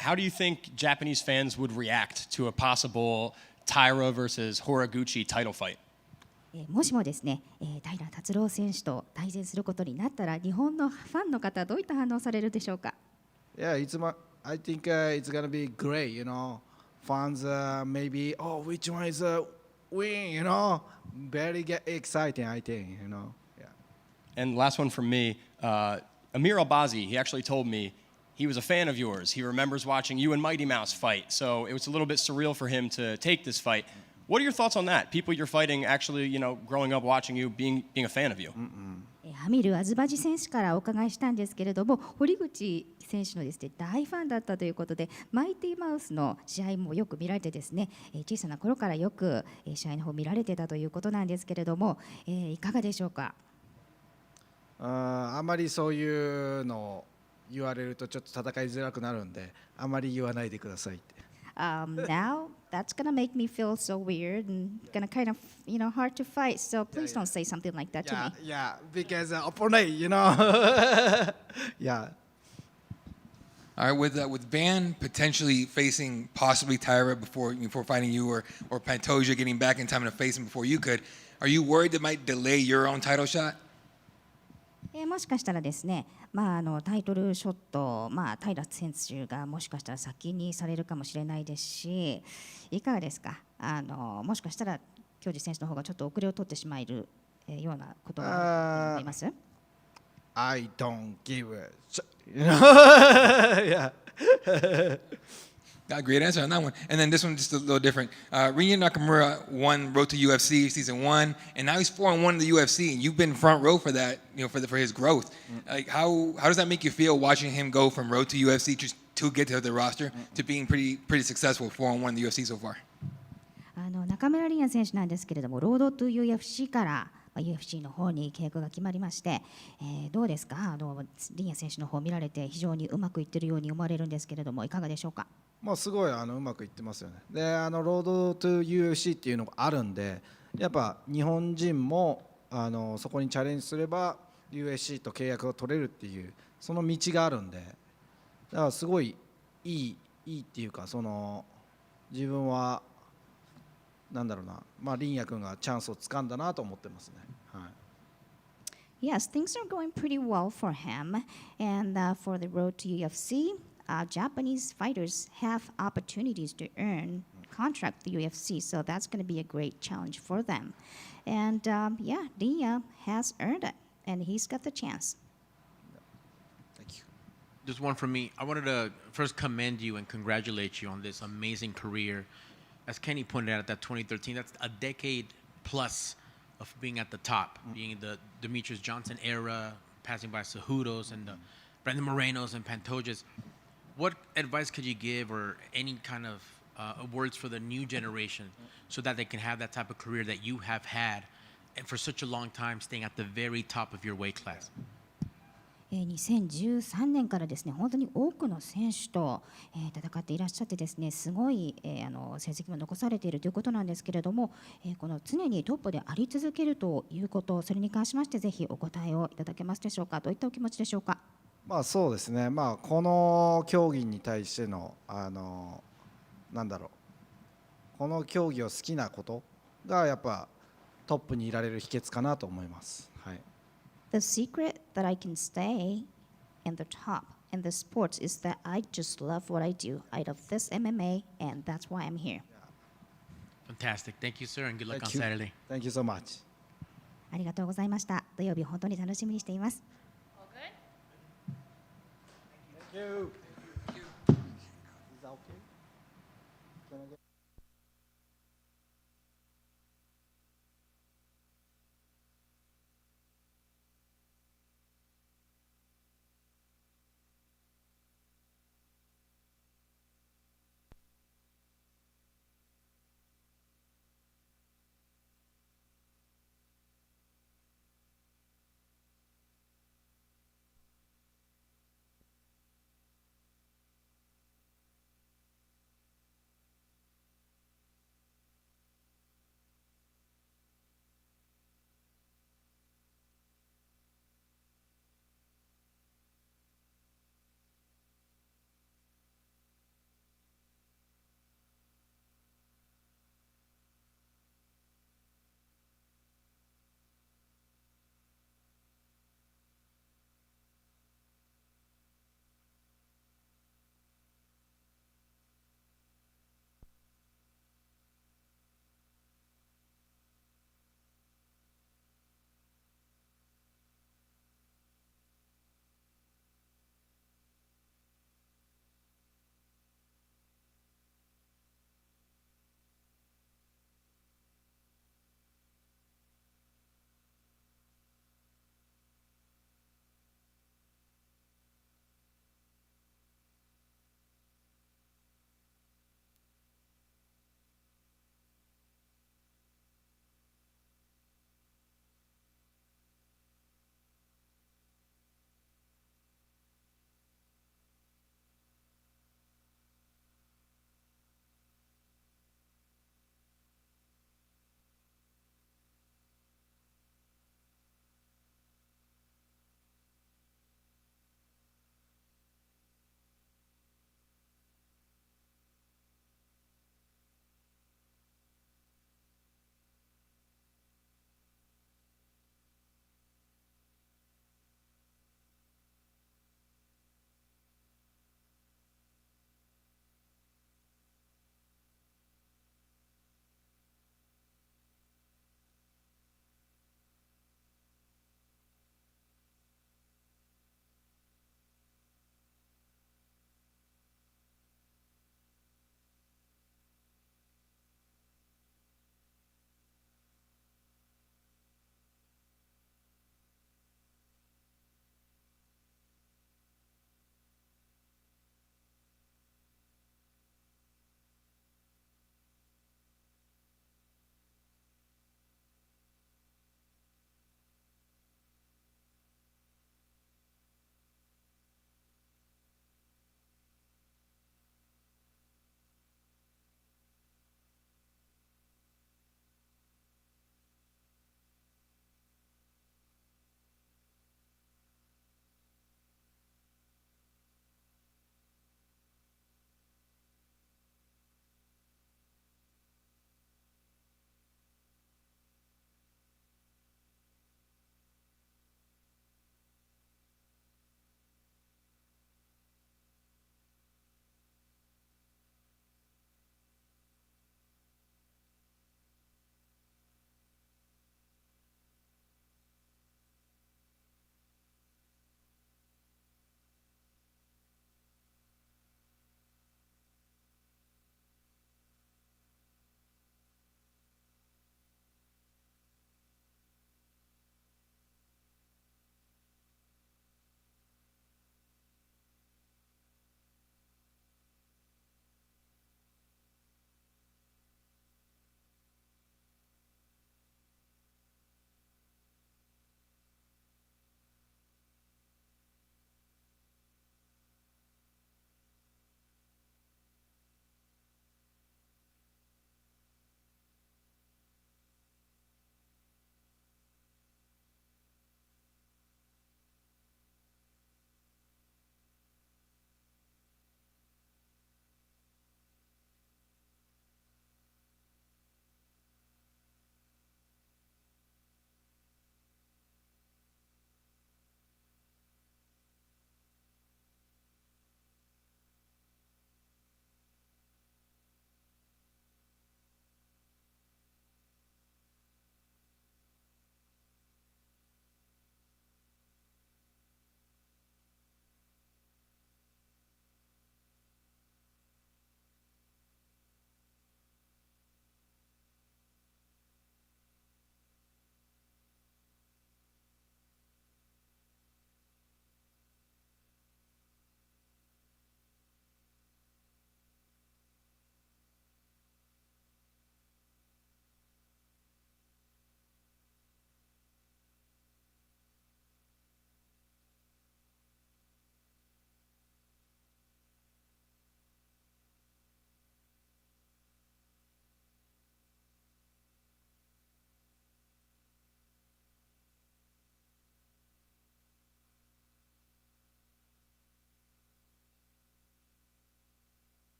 how do you think Japanese fans would react to a possible Taira versus Horiguchi title fight? もしもですね、平達郎選手と対戦することになったら、日本のファンの方はどういった反応をされるでしょうか。Yeah, I think it's gonna be great. You know, fans maybe which one is a win? You know, very get exciting. I think you know. Yeah. And last one from me, Amir Albazi, he actually told me he was a fan of yours. He remembers watching you and Mighty Mouse fight, so it was a little bit surreal for him to take this fight. What are your thoughts on that? People you're fighting actually, growing up watching you, being a fan of you. アミル・アズバジ選手からお伺いしたんですけれども、堀口選手のですね、大ファンだったということで、マイティマウスの試合もよく見られてですね、小さな頃からよく試合の方見られてたということなんですけれども、いかがでしょうか。あまりそういうのを言われるとちょっと戦いづらくなるんで、あまり言わないでくださいって。Now that's gonna make me feel so weird and gonna kind of hard to fight. So please don't say something like that to me. Yeah, because opponent, you know. Yeah. All right, with Van potentially facing possibly Taira before fighting you, or Pantoja getting back in time to face him before you could, are you worried that might delay your own title shot? もしかしたらですね、タイトルショット、平選手がもしかしたら先にされるかもしれないですし、いかがですか。もしかしたら京次選手の方がちょっと遅れを取ってしまえるようなことがあります。I don't give a shit. You know? Yeah. Got a great answer on that one. And then this one just a little different. Rinya Nakamura won Road to UFC season 1, and now he's 4-1 in the UFC, and you've been front row for that, for his growth. Like how does that make you feel watching him go from Road to UFC to get to the roster to being pretty successful 4-1 in the UFC so far? 中村凛也選手なんですけれども、ロードトゥ UFC からUFC の方に契約が決まりまして、どうですか。凛也選手の方を見られて非常にうまくいっているように思われるんですけれども、いかがでしょうか。すごいうまくいってますよね。で、ロードトゥ UFC っていうのがあるんで、やっぱ日本人もそこにチャレンジすれば UFC と契約を取れるっていうその道があるんで、だからすごいいいっていうか、自分はなんだろうな、凛也君がチャンスをつかんだなと思ってますね。はい。Yes, things are going pretty well for him, and for the road to UFC, Japanese fighters have opportunities to earn contract with the UFC, so that's going to be a great challenge for them. And Linya has earned it, and he's got the chance. Thank you. Just one from me. I wanted to first commend you and congratulate you on this amazing career. As Kenny pointed out, that 2013, that's a decade plus of being at the top, being the Demetrius Johnson era, passing by Cejudos and the Brandon Morenos and Pantojas. What advice could you give, or any kind of words for the new generation, so that they can have that type of career that you have had, and for such a long time staying at the very top of your weight class? 2013年からですね、本当に多くの選手と戦っていらっしゃってですね、すごい成績も残されているということなんですけれども、この常にトップであり続けるということ、それに関しましてぜひお答えをいただけますでしょうか。どういったお気持ちでしょうか。そうですね、この競技に対してのなんだろう、この競技を好きなことがやっぱトップにいられる秘訣かなと思います。はい。The secret that I can stay in the top in the sports is that I just love what I do. I love this MMA, and that's why I'm here. Fantastic. Thank you, sir, and good luck on Saturday. Thank you so much. ありがとうございました。土曜日本当に楽しみにしています。Thank you.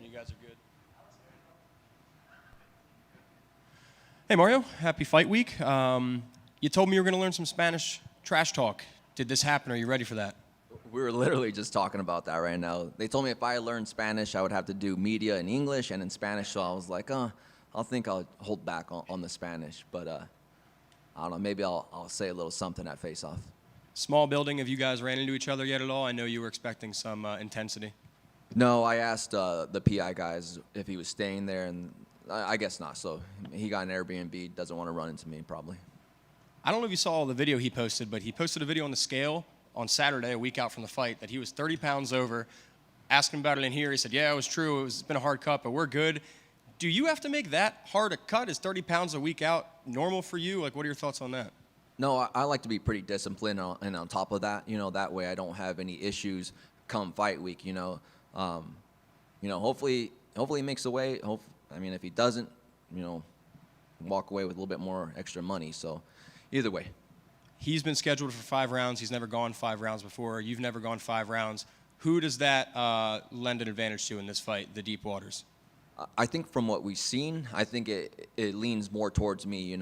afternoon. You guys are good. Hey, Mario. Happy fight week. You told me you were going to learn some Spanish trash talk. Did this happen? Are you ready for that? We were literally just talking about that right now. They told me if I learned Spanish, I would have to do media in English and in Spanish. So I was like, I'll hold back on the Spanish. But I don't know, maybe I'll say a little something at face-off. Small building. Have you guys ran into each other yet at all? I know you were expecting some intensity. No, I asked the PI guys if he was staying there, and I guess not. So he got an Airbnb, doesn't want to run into me probably. I don't know if you saw the video he posted, but he posted a video on the scale on Saturday, a week out from the fight, that he was 30 pounds over. Asked him about it in here. He said, yeah, it was true. It's been a hard cut, but we're good. Do you have to make that hard a cut? Is 30 pounds a week out normal for you? Like, what are your thoughts on that? No, I like to be pretty disciplined and on top of that, that way I don't have any issues come fight week, hopefully he makes the weight. If he doesn't, walk away with a little bit more extra money. So either way. He's been scheduled for 5 rounds. He's never gone 5 rounds before. You've never gone 5 rounds. Who does that lend an advantage to in this fight, the deep waters? I think from what we've seen, I think it leans more towards me,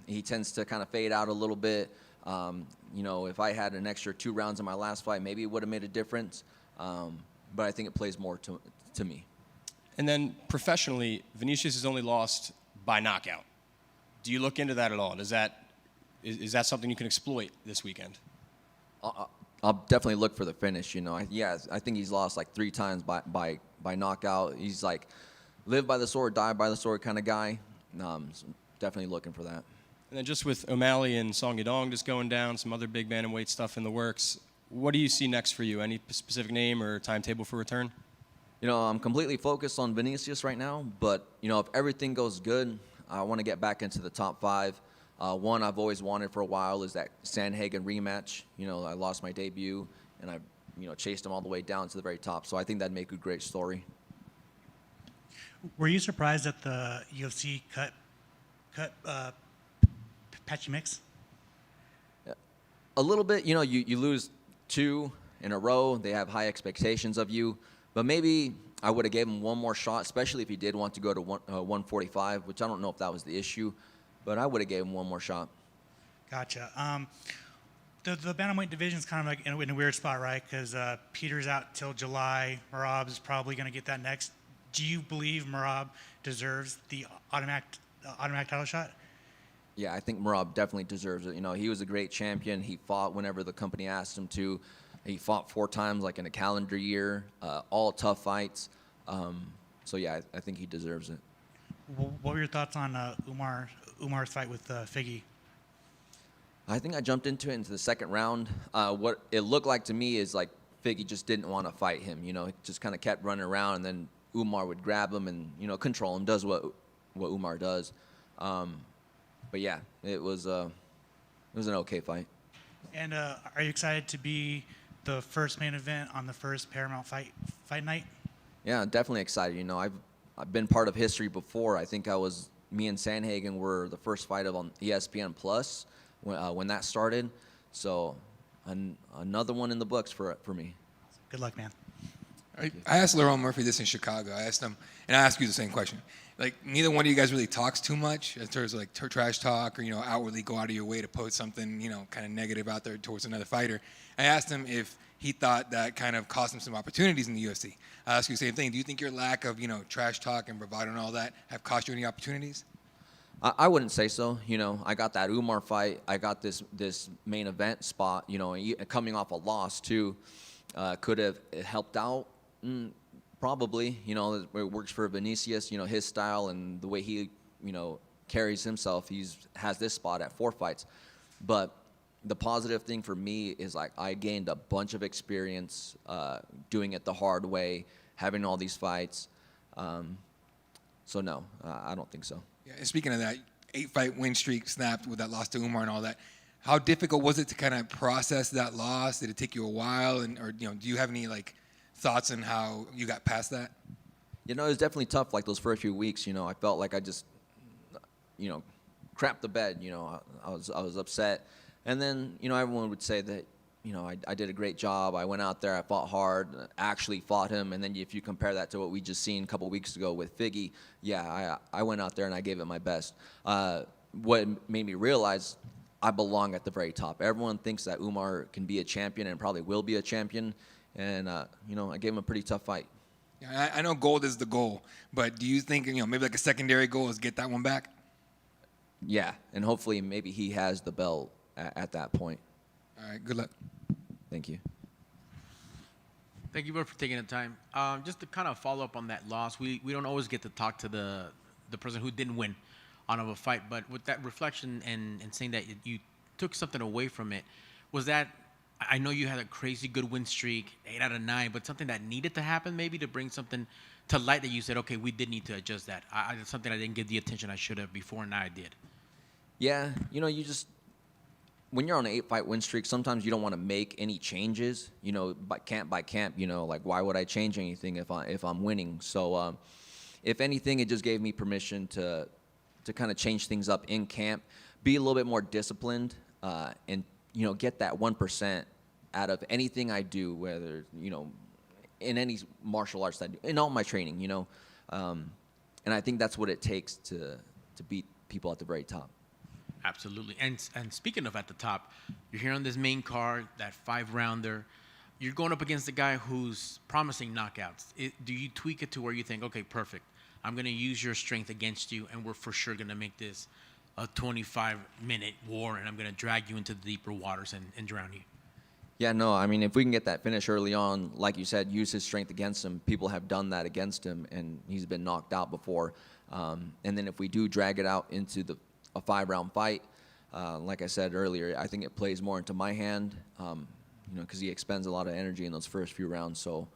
He tends to kind of fade out a little bit. If I had an extra 2 rounds in my last fight, maybe it would have made a difference. But I think it plays more to me. And then professionally, Vinicius has only lost by knockout. Do you look into that at all? Is that something you can exploit this weekend? I'll definitely look for the finish. I think he's lost like 3 times by knockout. He's like live by the sword, die by the sword kind of guy. So definitely looking for that. And then just with O'Malley and Song Yadong just going down, some other big bantamweight stuff in the works, what do you see next for you? Any specific name or timetable for return? I'm completely focused on Vinicius right now, but, if everything goes good, I want to get back into the top 5. One I've always wanted for a while is that Sandhagen rematch. I lost my debut, and I, chased him all the way down to the very top. So I think that'd make a great story. Were you surprised that the UFC cut Patchy Mix? A little bit. You lose 2 in a row. They have high expectations of you. But maybe I would have gave him one more shot, especially if he did want to go to 145, which I don't know if that was the issue. But I would have gave him one more shot. Gotcha. The bantamweight division is kind of like in a weird spot, right? Because Peter's out till July. Merab is probably going to get that next. Do you believe Merab deserves the automatic title shot? Yeah, I think Merab definitely deserves it. He was a great champion. He fought whenever the company asked him to. He fought 4 times, like in a calendar year, all tough fights. So yeah, I think he deserves it. What were your thoughts on Umar's fight with Figgy? I think I jumped into the second round. What it looked like to me is like Figgy just didn't want to fight him. He just kind of kept running around, and then Umar would grab him and control him. Does what Umar does. But yeah, it was an okay fight. And are you excited to be the first main event on the first Paramount Fight Night? Yeah, definitely excited. I've been part of history before. I think me and Sandhagen were the first fight on ESPN Plus when that started. So another one in the books for me. Good luck, man. I asked Lerone Murphy this in Chicago. I asked him, and I ask you the same question. Like, neither one of you guys really talks too much in terms of like trash talk or, outwardly go out of your way to post something, kind of negative out there towards another fighter. I asked him if he thought that kind of cost him some opportunities in the UFC. I ask you the same thing. Do you think your lack of, trash talk and bravado and all that have cost you any opportunities? I wouldn't say so. I got that Umar fight. I got this main event spot, coming off a loss too. Could have helped out. Probably, it works for Vinicius, his style and the way he, carries himself. Has this spot at 4 fights. But the positive thing for me is like I gained a bunch of experience doing it the hard way, having all these fights. So no, I don't think so. Yeah, and speaking of that, 8-fight win streak snapped with that loss to Umar and all that. How difficult was it to kind of process that loss? Did it take you a while? Or do you have any thoughts on how you got past that? It was definitely tough. Like those first few weeks, I felt like I just, crapped the bed. I was upset, and then everyone would say that I did a great job. I went out there, I fought hard, actually fought him, and then if you compare that to what we just seen a couple weeks ago with Figgy, yeah, I went out there and I gave it my best. What made me realize I belong at the very top. Everyone thinks that Umar can be a champion and probably will be a champion, and I gave him a pretty tough fight. Yeah, I know gold is the goal, but do you think maybe like a secondary goal is get that one back? Yeah, and hopefully maybe he has the belt at that point. All right, good luck. Thank you. Thank you both for taking the time. Just to kind of follow up on that loss, we don't always get to talk to the person who didn't win on of a fight, but with that reflection and saying that you took something away from it, was that, I know you had a crazy good win streak, 8 out of 9, but something that needed to happen maybe to bring something to light that you said, okay, we did need to adjust that. It's something I didn't give the attention I should have before, and now I did. Yeah, you just, when you're on an 8-fight win streak, sometimes you don't want to make any changes, by camp, like why would I change anything if I'm winning? So if anything, it just gave me permission to kind of change things up in camp, be a little bit more disciplined, and get that 1% out of anything I do, whether in any martial arts that I do, in all my training, and I think that's what it takes to beat people at the very top. Absolutely. And speaking of at the top, you're here on this main card, that 5-rounder. You're going up against a guy who's promising knockouts. Do you tweak it to where you think, okay, perfect, I'm going to use your strength against you, and we're for sure going to make this a 25-minute war, and I'm going to drag you into the deeper waters and drown you? Yeah, no, I mean, if we can get that finish early on, like you said, use his strength against him. People have done that against him, and he's been knocked out before. And then if we do drag it out into a 5-round fight, like I said earlier, I think it plays more into my hand, because he expends a lot of energy in those first few rounds. So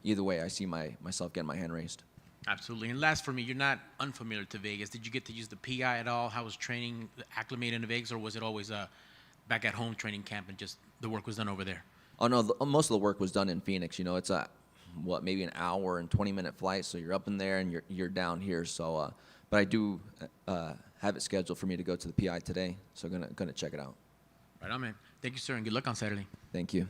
either way, I see myself getting my hand raised. Absolutely. And last for me, you're not unfamiliar to Vegas. Did you get to use the PI at all? How was training acclimated in Vegas, or was it always back at home training camp and just the work was done over there? Oh, no, most of the work was done in Phoenix. It's maybe an hour and 20-minute flight, so you're up in there and you're down here. So, but I do have it scheduled for me to go to the PI today, so I'm gonna check it out. Right on, man. Thank you, sir, and good luck on Saturday. Thank you.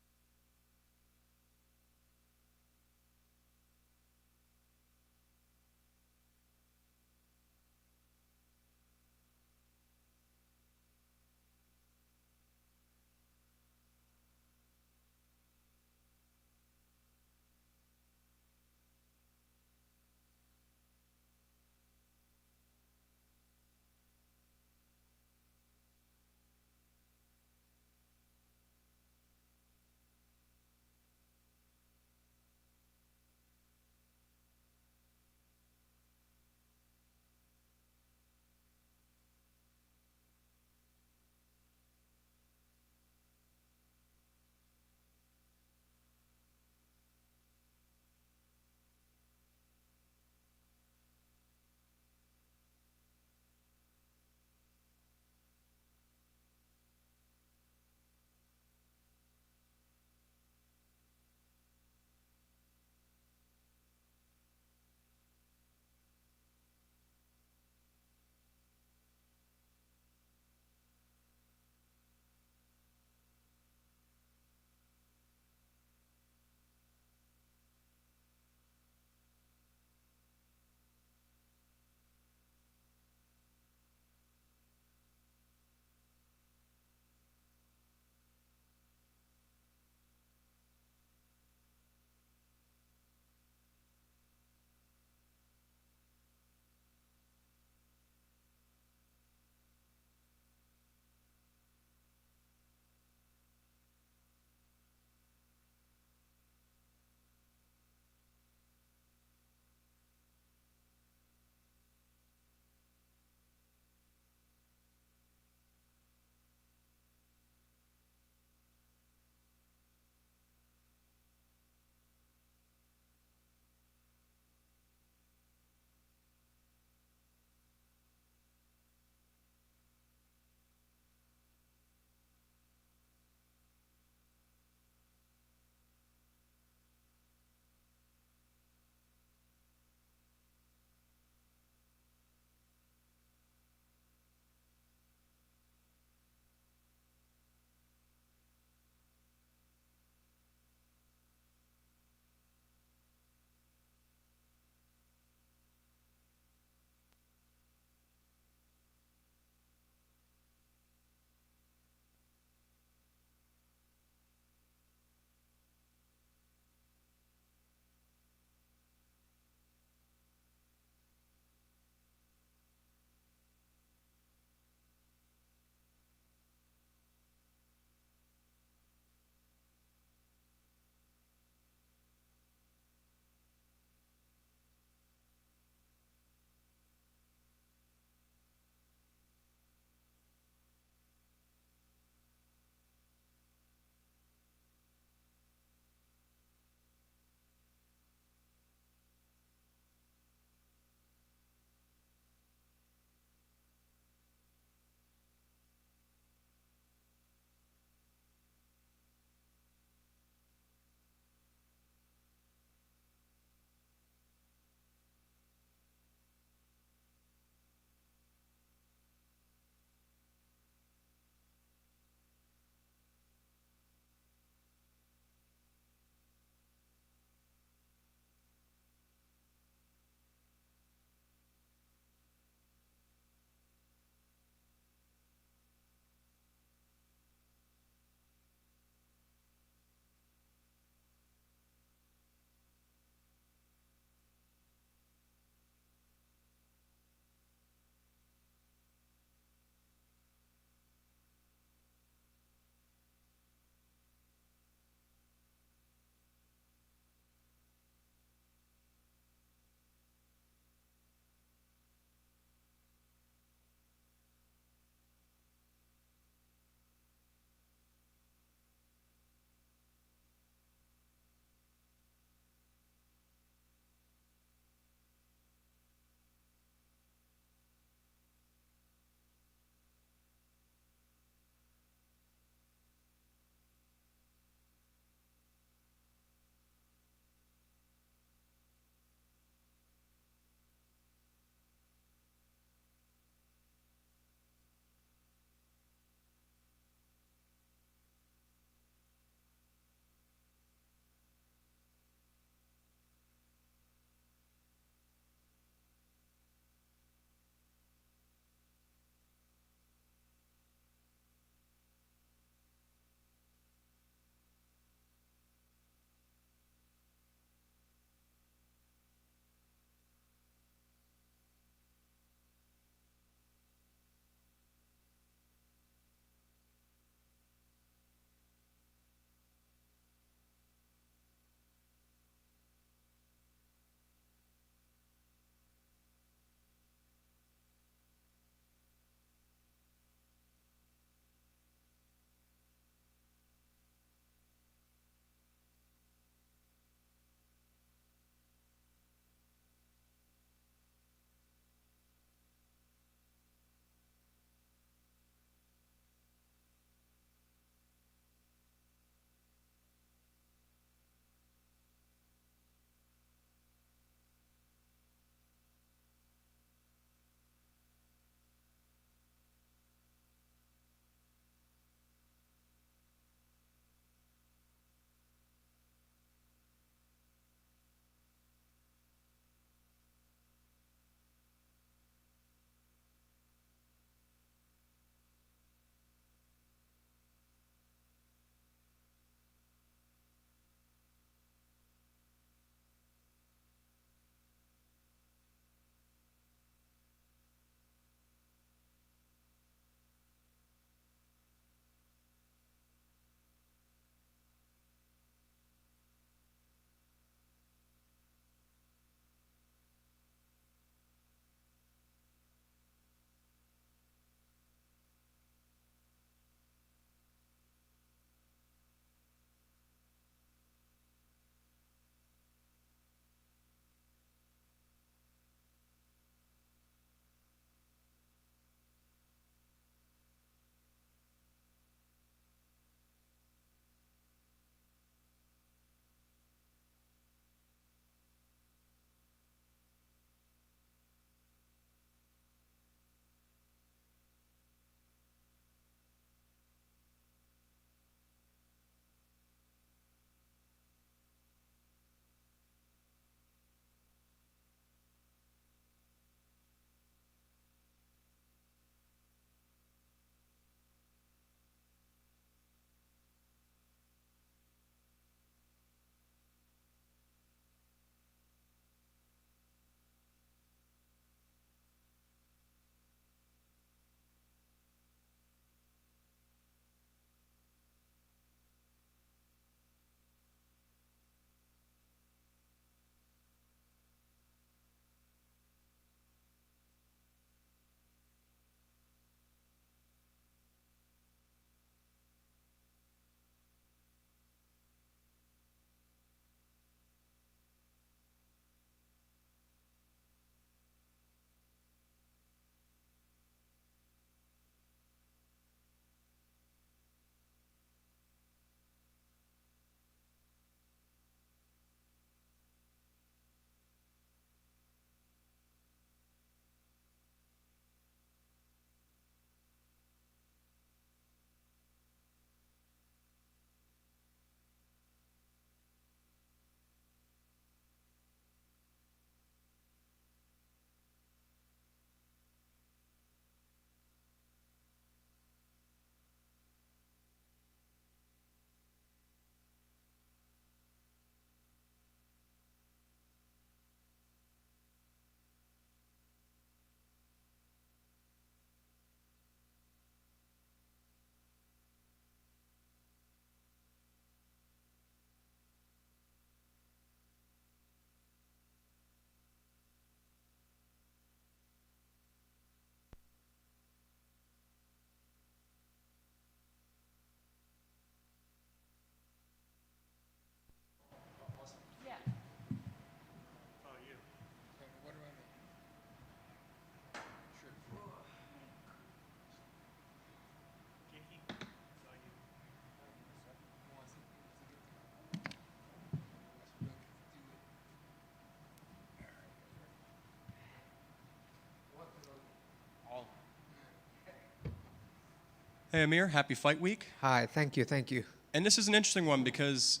Hey, Amir, happy fight week. Hi, thank you, thank you. And this is an interesting one because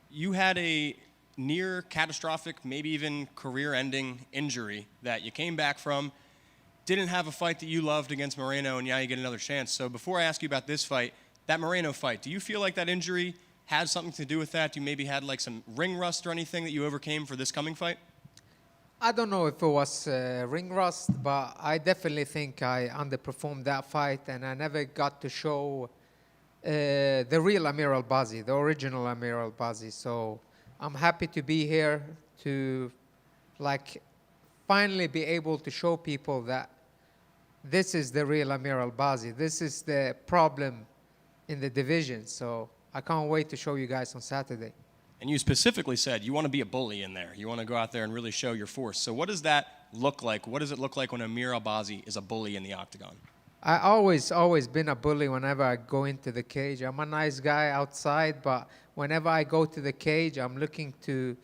you had a near catastrophic, maybe even career-ending injury that you came back from, didn't have a fight that you loved against Moreno, and now you get another chance. So before I ask you about this fight, that Moreno fight, do you feel like that injury had something to do with that? You maybe had like some ring rust or anything that you overcame for this coming fight? I don't know if it was ring rust, but I definitely think I underperformed that fight, and I never got to show the real Amir Albazi, the original Amir Albazi. So I'm happy to be here to, like, finally be able to show people that this is the real Amir Albazi. This is the problem in the division. So I can't wait to show you guys on Saturday. And you specifically said you want to be a bully in there. You want to go out there and really show your force. So what does that look like? What does it look like when Amir Albazi is a bully in the octagon? I always been a bully whenever I go into the cage. I'm a nice guy outside, but whenever I go to the cage, I'm looking to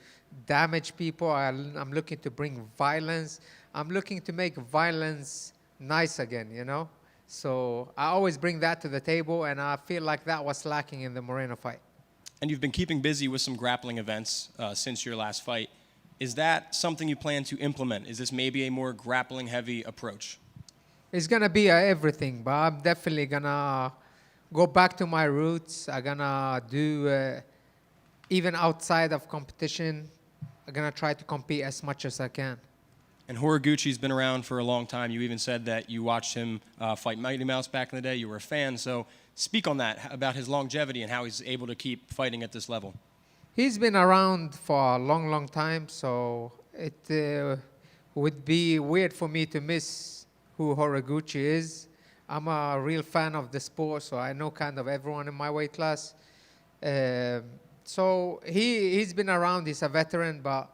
damage people. I'm looking to bring violence. I'm looking to make violence nice again, you know? So I always bring that to the table, and I feel like that was lacking in the Moreno fight. And you've been keeping busy with some grappling events since your last fight. Is that something you plan to implement? Is this maybe a more grappling-heavy approach? It's going to be everything, but I'm definitely going to go back to my roots. I'm going to do, even outside of competition, I'm going to try to compete as much as I can. And Horiguchi's been around for a long time. You even said that you watched him fight Mighty Mouse back in the day. You were a fan. So speak on that, about his longevity and how he's able to keep fighting at this level. He's been around for a long, long time, so it would be weird for me to miss who Horiguchi is. I'm a real fan of the sport, so I know kind of everyone in my weight class. So he's been around. He's a veteran, but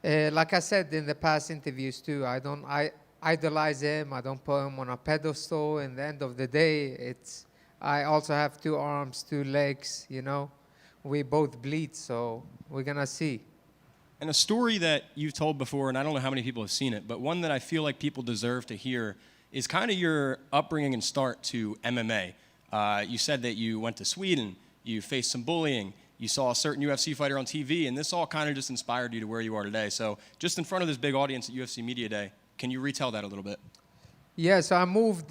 like I said in the past interviews too, I idolize him. I don't put him on a pedestal. In the end of the day, I also have 2 arms, 2 legs, you know. We both bleed, so we're going to see. And a story that you've told before, and I don't know how many people have seen it, but one that I feel like people deserve to hear is kind of your upbringing and start to MMA. You said that you went to Sweden, you faced some bullying, you saw a certain UFC fighter on TV, and this all kind of just inspired you to where you are today. So just in front of this big audience at UFC Media Day, can you retell that a little bit? Yeah, so I moved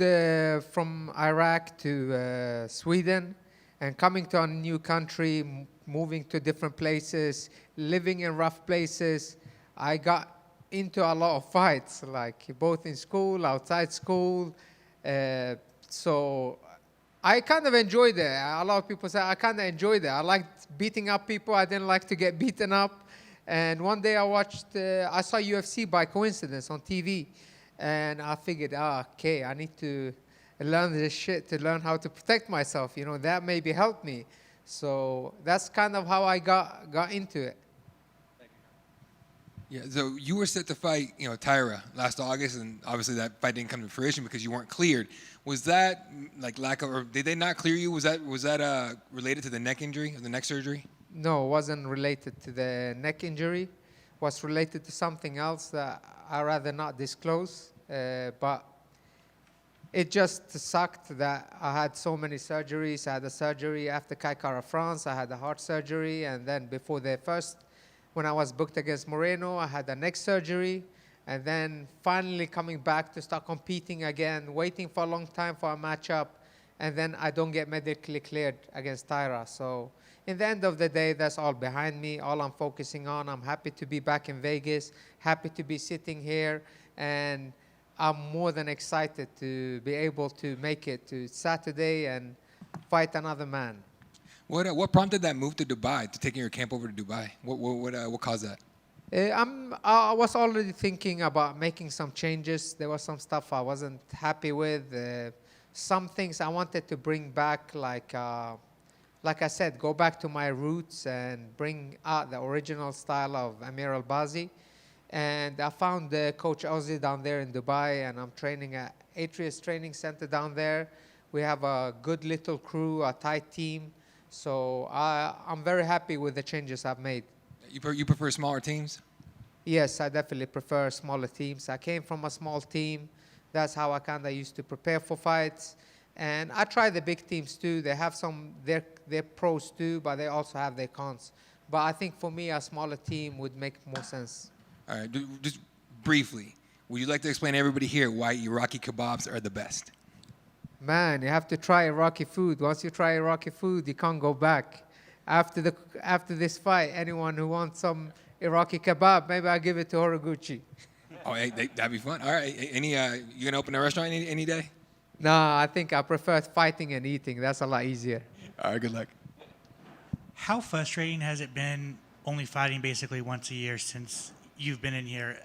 from Iraq to Sweden, and coming to a new country, moving to different places, living in rough places, I got into a lot of fights, like both in school, outside school. So I kind of enjoyed it. A lot of people say I kind of enjoyed it. I liked beating up people. I didn't like to get beaten up. And one day I saw UFC by coincidence on TV. And I figured, okay, I need to learn this shit to learn how to protect myself. You know, that maybe helped me. So that's kind of how I got into it. Yeah, so you were set to fight, Tyra last August, and obviously that fight didn't come to fruition because you weren't cleared. Was that like lack of, or did they not clear you? Was that related to the neck injury or the neck surgery? No, it wasn't related to the neck injury. It was related to something else that I'd rather not disclose. But it just sucked that I had so many surgeries. I had a surgery after Kaikara France. I had a heart surgery, and then before the first, when I was booked against Moreno, I had a neck surgery, and then finally coming back to start competing again, waiting for a long time for a matchup, and then I don't get medically cleared against Tyra. So in the end of the day, that's all behind me, all I'm focusing on. I'm happy to be back in Vegas, happy to be sitting here, and I'm more than excited to be able to make it to Saturday and fight another man. What prompted that move to Dubai, to taking your camp over to Dubai? What caused that? I was already thinking about making some changes. There was some stuff I wasn't happy with. Some things I wanted to bring back, like I said, go back to my roots and bring out the original style of Amir Albazi. And I found Coach Ozzy down there in Dubai, and I'm training at Atrius Training Center down there. We have a good little crew, a tight team. So I'm very happy with the changes I've made. You prefer smaller teams? Yes, I definitely prefer smaller teams. I came from a small team. That's how I kind of used to prepare for fights. And I try the big teams too. They have they're pros too, but they also have their cons. But I think for me, a smaller team would make more sense. All right, just briefly, would you like to explain to everybody here why Iraqi kebabs are the best? Man, you have to try Iraqi food. Once you try Iraqi food, you can't go back. After this fight, anyone who wants some Iraqi kebab, maybe I'll give it to Horiguchi. Oh, hey, that'd be fun. All right, you gonna open a restaurant any day? No, I think I prefer fighting and eating. That's a lot easier. All right, good luck. How frustrating has it been only fighting basically once a year since you've been in here,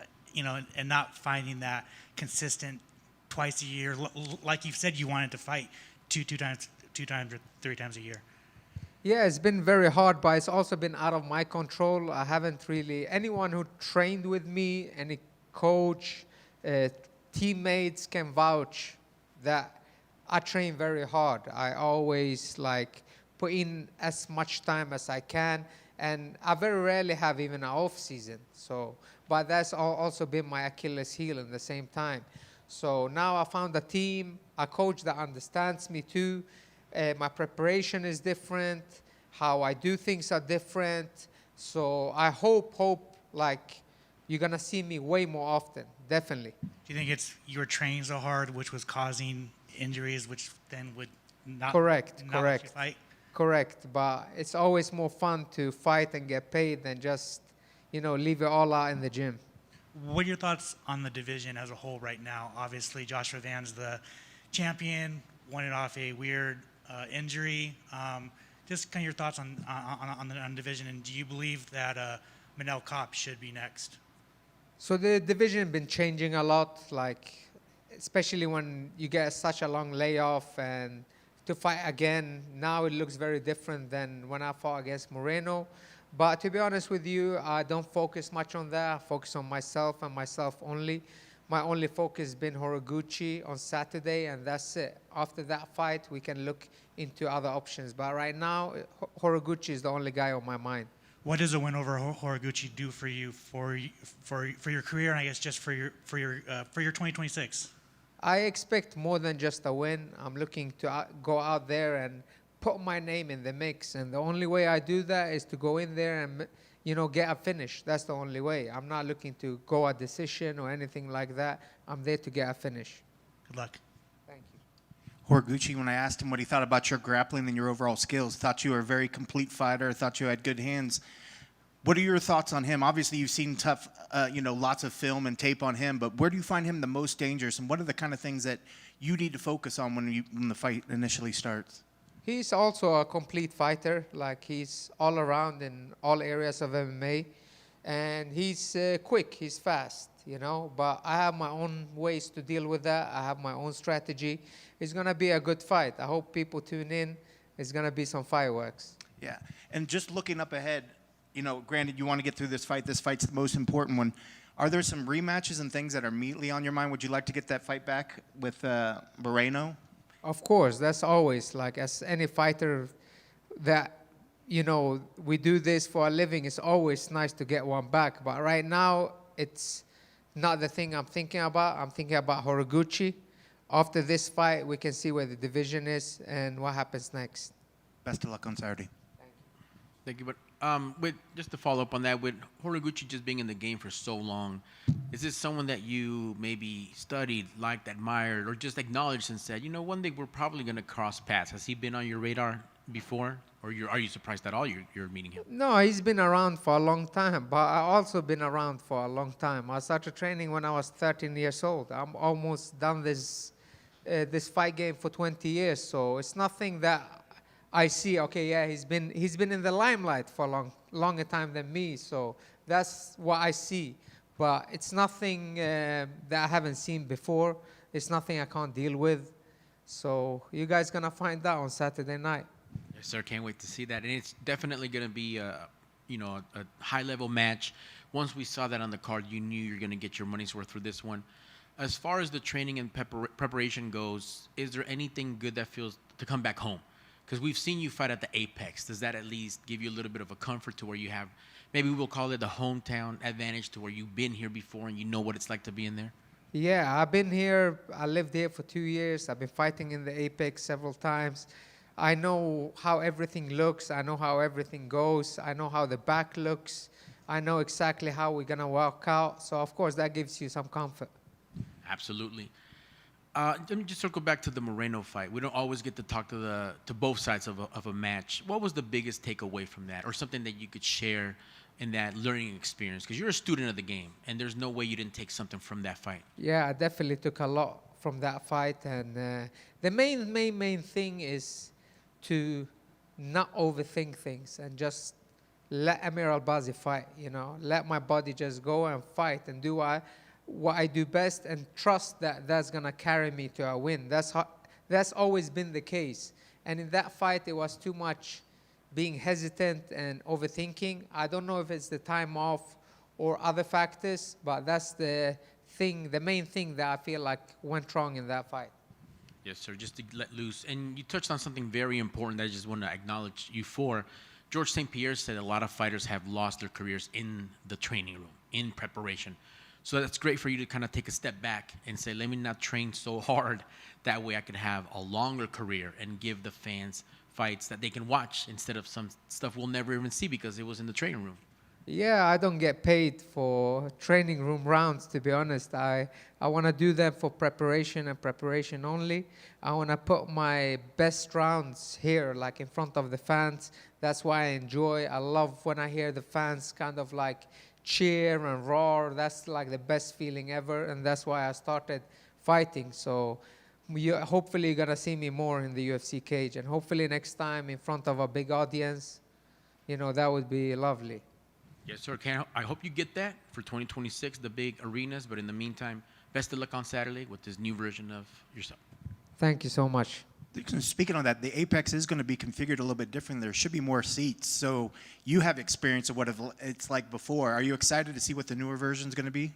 and not finding that consistent twice a year, like you've said you wanted to fight two times or 3 times a year? Yeah, it's been very hard, but it's also been out of my control. I haven't really, anyone who trained with me, any coach, teammates can vouch that I train very hard. I always put in as much time as I can, and I very rarely have even an off season. So, but that's also been my Achilles heel at the same time. So now I found a team, a coach that understands me too. My preparation is different. How I do things are different. So I hope you're gonna see me way more often. Definitely. Do you think it's you were training so hard, which was causing injuries, which then would not Correct. let you fight? Correct. But it's always more fun to fight and get paid than just, leave it all out in the gym. What are your thoughts on the division as a whole right now? Obviously, Joshua Van's the champion, won it off a weird injury. Just kind of your thoughts on the division, and do you believe that Manel Kopp should be next? So the division been changing a lot, especially when you get such a long layoff and to fight again. Now it looks very different than when I fought against Moreno. But to be honest with you, I don't focus much on that. I focus on myself and myself only. My only focus has been Horiguchi on Saturday, and that's it. After that fight, we can look into other options. But right now, Horiguchi is the only guy on my mind. What does a win over Horiguchi do for you for your career, and I guess just for your 2026? I expect more than just a win. I'm looking to go out there and put my name in the mix, and the only way I do that is to go in there and get a finish. That's the only way. I'm not looking to go a decision or anything like that. I'm there to get a finish. Good luck. Thank you. Horiguchi, when I asked him what he thought about your grappling and your overall skills, thought you were a very complete fighter, thought you had good hands. What are your thoughts on him? Obviously, you've seen lots of film and tape on him, but where do you find him the most dangerous, and what are the kind of things that you need to focus on when the fight initially starts? He's also a complete fighter. He's all around in all areas of MMA, and he's quick. He's fast, But I have my own ways to deal with that. I have my own strategy. It's gonna be a good fight. I hope people tune in. It's gonna be some fireworks. Yeah, and just looking up ahead, granted you want to get through this fight. This fight's the most important one. Are there some rematches and things that are immediately on your mind? Would you like to get that fight back with Moreno? Of course, that's always as any fighter that, we do this for a living. It's always nice to get one back. But right now, it's not the thing I'm thinking about. I'm thinking about Horiguchi. After this fight, we can see where the division is and what happens next. Best of luck on Saturday. Thank you. But just to follow up on that, with Horiguchi just being in the game for so long, is this someone that you maybe studied, liked, admired, or just acknowledged and said, one day we're probably going to cross paths? Has he been on your radar before, or are you surprised at all you're meeting him? No, he's been around for a long time, but I've also been around for a long time. I started training when I was 13 years old. I'm almost done this fight game for 20 years, so it's nothing that I see, okay, yeah, he's been in the limelight for a longer time than me, so that's what I see. But it's nothing that I haven't seen before. It's nothing I can't deal with. So you guys gonna find out on Saturday night. Yes, sir. Can't wait to see that, and it's definitely gonna be a high-level match. Once we saw that on the card, you knew you're gonna get your money's worth for this one. As far as the training and preparation goes, is there anything good that feels to come back home? Because we've seen you fight at the Apex. Does that at least give you a little bit of a comfort to where you have, maybe we'll call it the hometown advantage, to where you've been here before and you know what it's like to be in there? Yeah, I've been here. I lived here for 2 years. I've been fighting in the Apex several times. I know how everything looks. I know how everything goes. I know how the back looks. I know exactly how we're gonna walk out. So of course that gives you some comfort. Absolutely. Let me just circle back to the Moreno fight. We don't always get to talk to both sides of a match. What was the biggest takeaway from that, or something that you could share in that learning experience? Because you're a student of the game, and there's no way you didn't take something from that fight. Yeah, I definitely took a lot from that fight, and the main thing is to not overthink things and just let Amir Albazi fight. You know, let my body just go and fight and do what I do best, and trust that that's gonna carry me to a win. That's always been the case. And in that fight, it was too much being hesitant and overthinking. I don't know if it's the time off or other factors, but that's the main thing that I feel like went wrong in that fight. Yes, sir, just to let loose. And you touched on something very important that I just want to acknowledge you for. George St. Pierre said a lot of fighters have lost their careers in the training room, in preparation. So that's great for you to kind of take a step back and say, let me not train so hard. That way I could have a longer career and give the fans fights that they can watch instead of some stuff we'll never even see because it was in the training room. Yeah, I don't get paid for training room rounds, to be honest. I want to do them for preparation and preparation only. I want to put my best rounds here, like in front of the fans. That's why I enjoy. I love when I hear the fans kind of like cheer and roar. That's like the best feeling ever, and that's why I started fighting. So hopefully you're going to see me more in the UFC cage, and hopefully next time in front of a big audience. You know, that would be lovely. Yes, sir. I hope you get that for 2026, the big arenas. But in the meantime, best of luck on Saturday with this new version of yourself. Thank you so much. Speaking on that, the Apex is going to be configured a little bit different. There should be more seats. So you have experience of what it's like before. Are you excited to see what the newer version is going to be?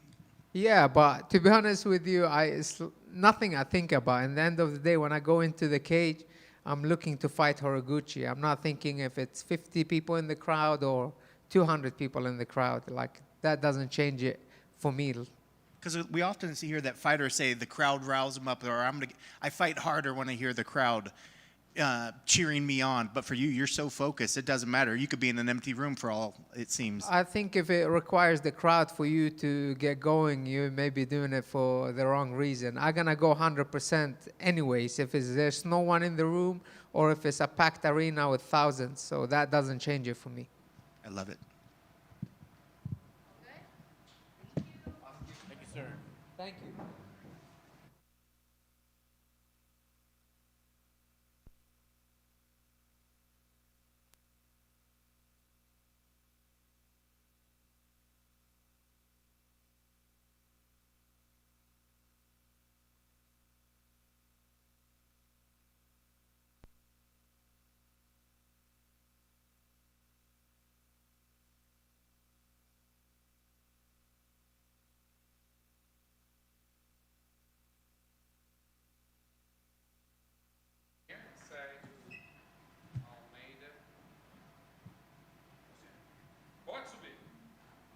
Yeah, but to be honest with you, it's nothing I think about. In the end of the day, when I go into the cage, I'm looking to fight Horiguchi. I'm not thinking if it's 50 people in the crowd or 200 people in the crowd. Like, that doesn't change it for me. Because we often see here that fighters say the crowd riles them up, or I fight harder when I hear the crowd cheering me on. But for you, you're so focused, it doesn't matter. You could be in an empty room for all it seems. I think if it requires the crowd for you to get going, you may be doing it for the wrong reason. I'm going to go 100% anyways if there's no one in the room or if it's a packed arena with thousands. So that doesn't change it for me. I love it. Thank you, sir. Thank you.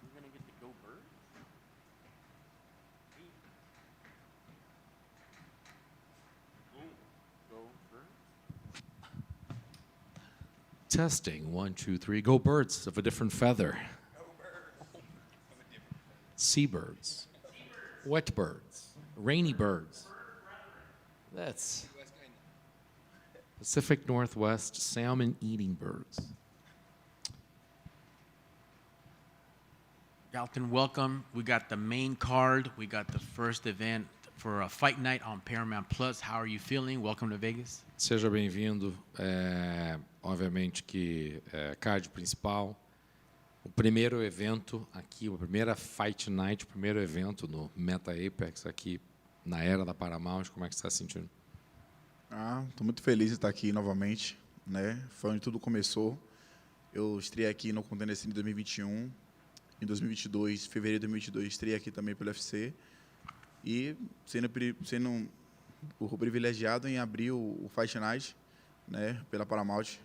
We're going to get the Go Bird. Go Bird. Testing, 1, 2, 3. Go birds of a different feather. Seabirds. Wet birds. Rainy birds. That's Pacific Northwest salmon eating birds. Jailton, welcome. We got the main card. We got the first event for a Fight Night on Paramount Plus. How are you feeling? Welcome to Vegas. Seja bem-vindo. Obviamente que card principal. O primeiro evento aqui, a primeira Fight Night, o primeiro evento no Meta Apex aqui na era da Paramount. Como é que você está se sentindo? Estou muito feliz de estar aqui novamente, né? Foi onde tudo começou. Eu estreiei aqui no Contender Series em 2021. Em 2022, fevereiro de 2022, estreiei aqui também pelo UFC. E sendo o privilegiado em abrir o Fight Night, né, pela Paramount.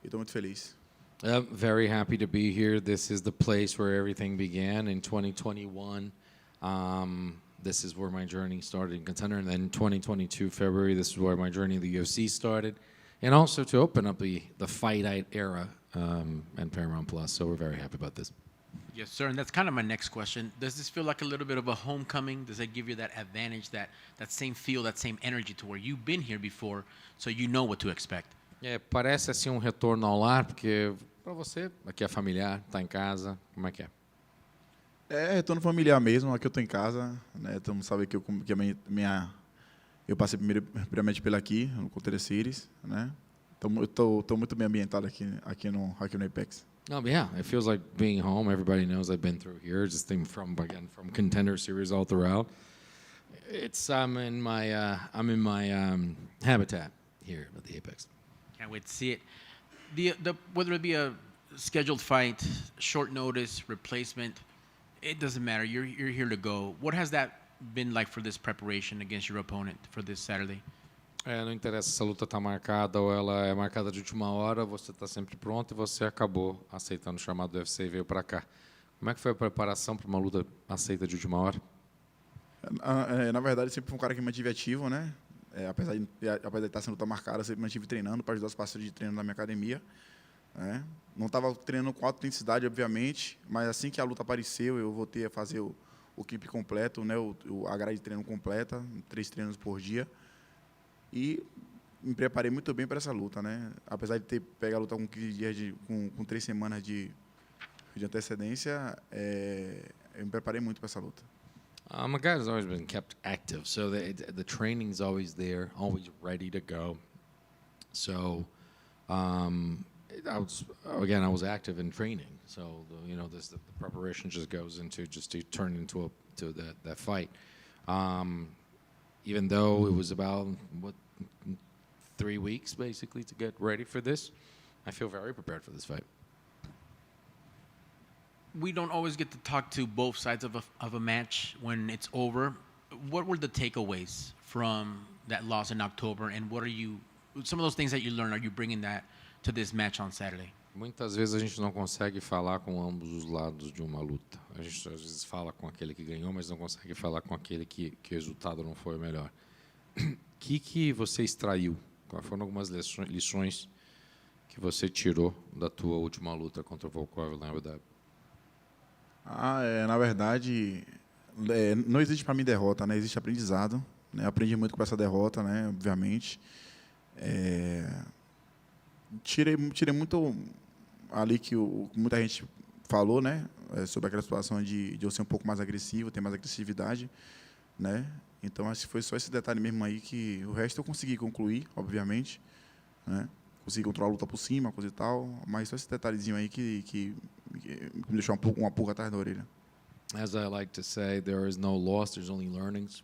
E estou muito feliz. I'm very happy to be here. This is the place where everything began in 2021. this is where my journey started in Contender. And then 2022 February, this is where my journey in the UFC started. And also to open up the Fight Night era and Paramount Plus. So we're very happy about this. Yes, sir. And that's kind of my next question. Does this feel like a little bit of a homecoming? Does it give you that advantage, that same feel, that same energy to where you've been here before, so you know what to expect? Parece assim retorno ao lar, porque para você aqui é familiar, tá em casa, como é que é? É retorno familiar mesmo, aqui eu tô em casa, né? Todo mundo sabe que eu passei primeiramente pela aqui, no Contender Series, né? Então eu tô muito bem ambientado aqui no Apex. Oh, yeah, it feels like being home. Everybody knows I've been through here. Just from Contender Series all throughout. I'm in my habitat here at the Apex. Can't wait to see it. Whether it be a scheduled fight, short notice, replacement, it doesn't matter. You're here to go. What has that been like for this preparation against your opponent for this Saturday? Não interessa se a luta está marcada ou ela é marcada de última hora, você está sempre pronto e você acabou aceitando o chamado do UFC e veio para cá. Como é que foi a preparação para uma luta aceita de última hora? Na verdade, sempre fui um cara que me mantive ativo, né? Apesar de estar sendo luta marcada, sempre me mantive treinando para ajudar os parceiros de treino na minha academia. Né? Não estava treinando com alta intensidade, obviamente, mas assim que a luta apareceu, eu voltei a fazer o camp completo, né? A grade de treino completa, 3 treinos por dia. E me preparei muito bem para essa luta, né? Apesar de ter pego a luta com 15 dias com 3 semanas de antecedência, eu me preparei muito para essa luta. My guy has always been kept active, so the training's always there, always ready to go. So, I was active in training. So the preparation just goes into to turn into that fight. Even though it was about 3 weeks basically to get ready for this, I feel very prepared for this fight. We don't always get to talk to both sides of a match when it's over. What were the takeaways from that loss in October, and what are some of those things that you learned, are you bringing that to this match on Saturday? Muitas vezes a gente não consegue falar com ambos os lados de uma luta. A gente às vezes fala com aquele que ganhou, mas não consegue falar com aquele que o resultado não foi o melhor. O que você extraiu? Quais foram algumas lições que você tirou da tua última luta contra o Volkov lá em Abu Dhabi? Na verdade, não existe para mim derrota, né? Existe aprendizado. Né? Aprendi muito com essa derrota, né? Obviamente. Tirei muito ali que muita gente falou, né? Sobre aquela situação de eu ser um pouco mais agressivo, ter mais agressividade, né? Então, acho que foi só esse detalhe mesmo aí, que o resto eu consegui concluir, obviamente, né? Consegui controlar a luta por cima, coisa e tal, mas só esse detalhezinho aí que me deixou uma pulga atrás da orelha. As I like to say, there is no loss, there's only learnings.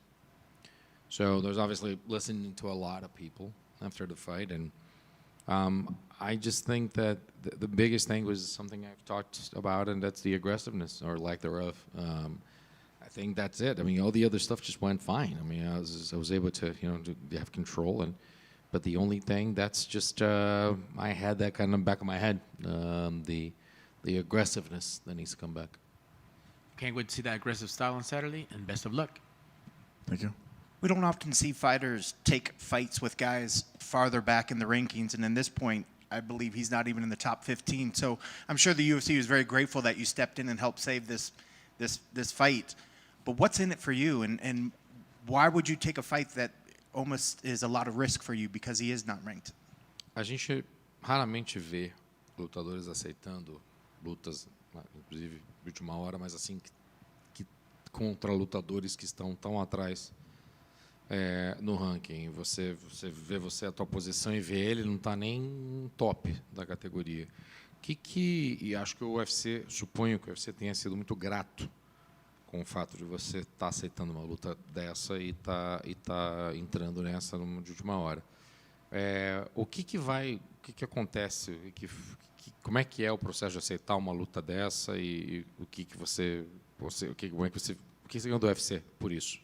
So there's obviously listening to a lot of people after the fight, and I just think that the biggest thing was something I've talked about, and that's the aggressiveness, or lack thereof. I think that's it. I mean, all the other stuff just went fine. I mean, I was able to to have control, but the only thing that's just I had that kind of back of my head, the aggressiveness that needs to come back. Can't wait to see that aggressive style on Saturday, and best of luck. Thank you. We don't often see fighters take fights with guys farther back in the rankings, and in this point, I believe he's not even in the top 15. So I'm sure the UFC was very grateful that you stepped in and helped save this fight. But what's in it for you, and why would you take a fight that almost is a lot of risk for you because he is not ranked? A gente raramente vê lutadores aceitando lutas, inclusive de última hora, mas assim que contra lutadores que estão tão atrás no ranking. Você vê a tua posição e vê ele, não está nem top da categoria. E acho que o UFC, suponho que o UFC tenha sido muito grato com o fato de você estar aceitando uma luta dessa e tá entrando nessa de última hora. O que acontece? Como é que é o processo de aceitar uma luta dessa e o que você ganhou do UFC por isso?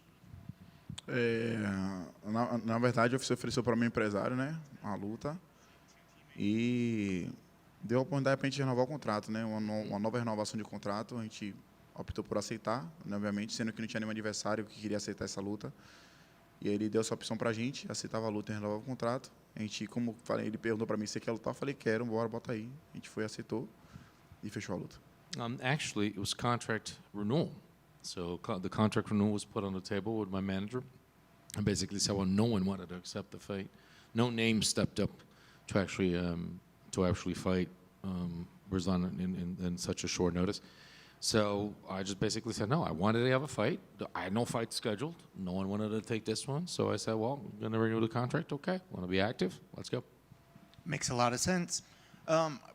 Na verdade, o UFC ofereceu para o meu empresário, né, uma luta, e deu a oportunidade para a gente renovar o contrato, né, uma nova renovação de contrato. A gente optou por aceitar, né, obviamente, sendo que não tinha nenhum adversário que queria aceitar essa luta. E aí ele deu essa opção para a gente, aceitava a luta e renovava o contrato. A gente, como falei, ele perguntou para mim se quer lutar, eu falei, quero, bora, bota aí. A gente foi, aceitou e fechou a luta. Actually, it was contract renewal. So the contract renewal was put on the table with my manager. And basically said, well, no one wanted to accept the fight. No name stepped up to actually fight Rizvan in such a short notice. So I just basically said, no, I wanted to have a fight. I had no fight scheduled. No one wanted to take this one. So I said, well, I'm going to renew the contract. Okay, want to be active? Let's go. Makes a lot of sense.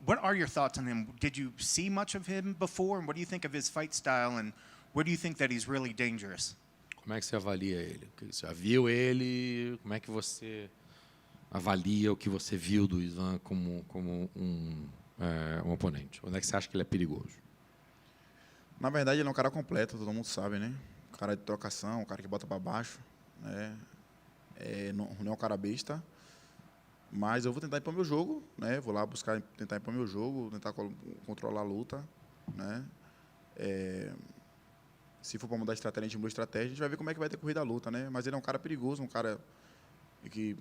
What are your thoughts on him? Did you see much of him before? And what do you think of his fight style? And where do you think that he's really dangerous? Como é que você avalia ele? Você já viu ele? Como é que você avalia o que você viu do Rizvan como um oponente? Onde é que você acha que ele é perigoso? Na verdade, ele é um cara completo, todo mundo sabe, né? Um cara de trocação, um cara que bota para baixo, né? Não é um cara besta, mas eu vou tentar impor meu jogo, né? Vou lá tentar impor meu jogo, tentar controlar a luta, né? Se for para mudar a estratégia, a gente muda a estratégia, a gente vai ver como é que vai ter corrida a luta, né? Mas ele é um cara perigoso, um cara que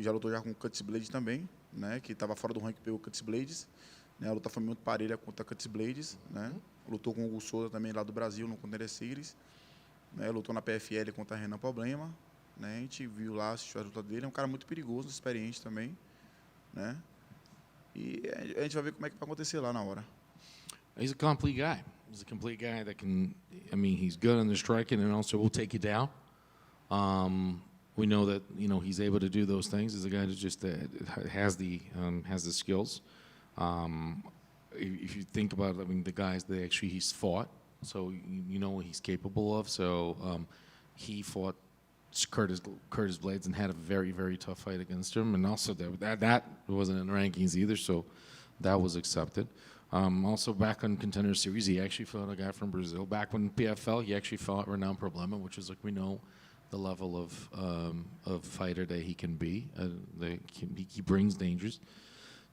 já lutou já com o Cuts Blades também, né? Que estava fora do ranking, pegou o Cuts Blades, né? A luta foi muito parelha contra Cuts Blades, né? Lutou com o Hugo Souza também lá do Brasil, no Contender Series, né? Lutou na PFL contra Renan Problema, né? A gente viu lá, assistiu a luta dele, é um cara muito perigoso, experiente também, né? E a gente vai ver como é que vai acontecer lá na hora. He's a complete guy. He's a complete guy that can, I mean, he's good on the striking and also will take you down. We know that, he's able to do those things. He's a guy that just has the skills. If you think about, the guys that actually he's fought, so you know what he's capable of. So he fought Curtis Blades and had a very, very tough fight against him. And also that wasn't in the rankings either, so that was accepted. Also back on Contender Series, he actually fought a guy from Brazil. Back when PFL, he actually fought Renan Problema, which is we know the level of fighter that he can be. He brings dangers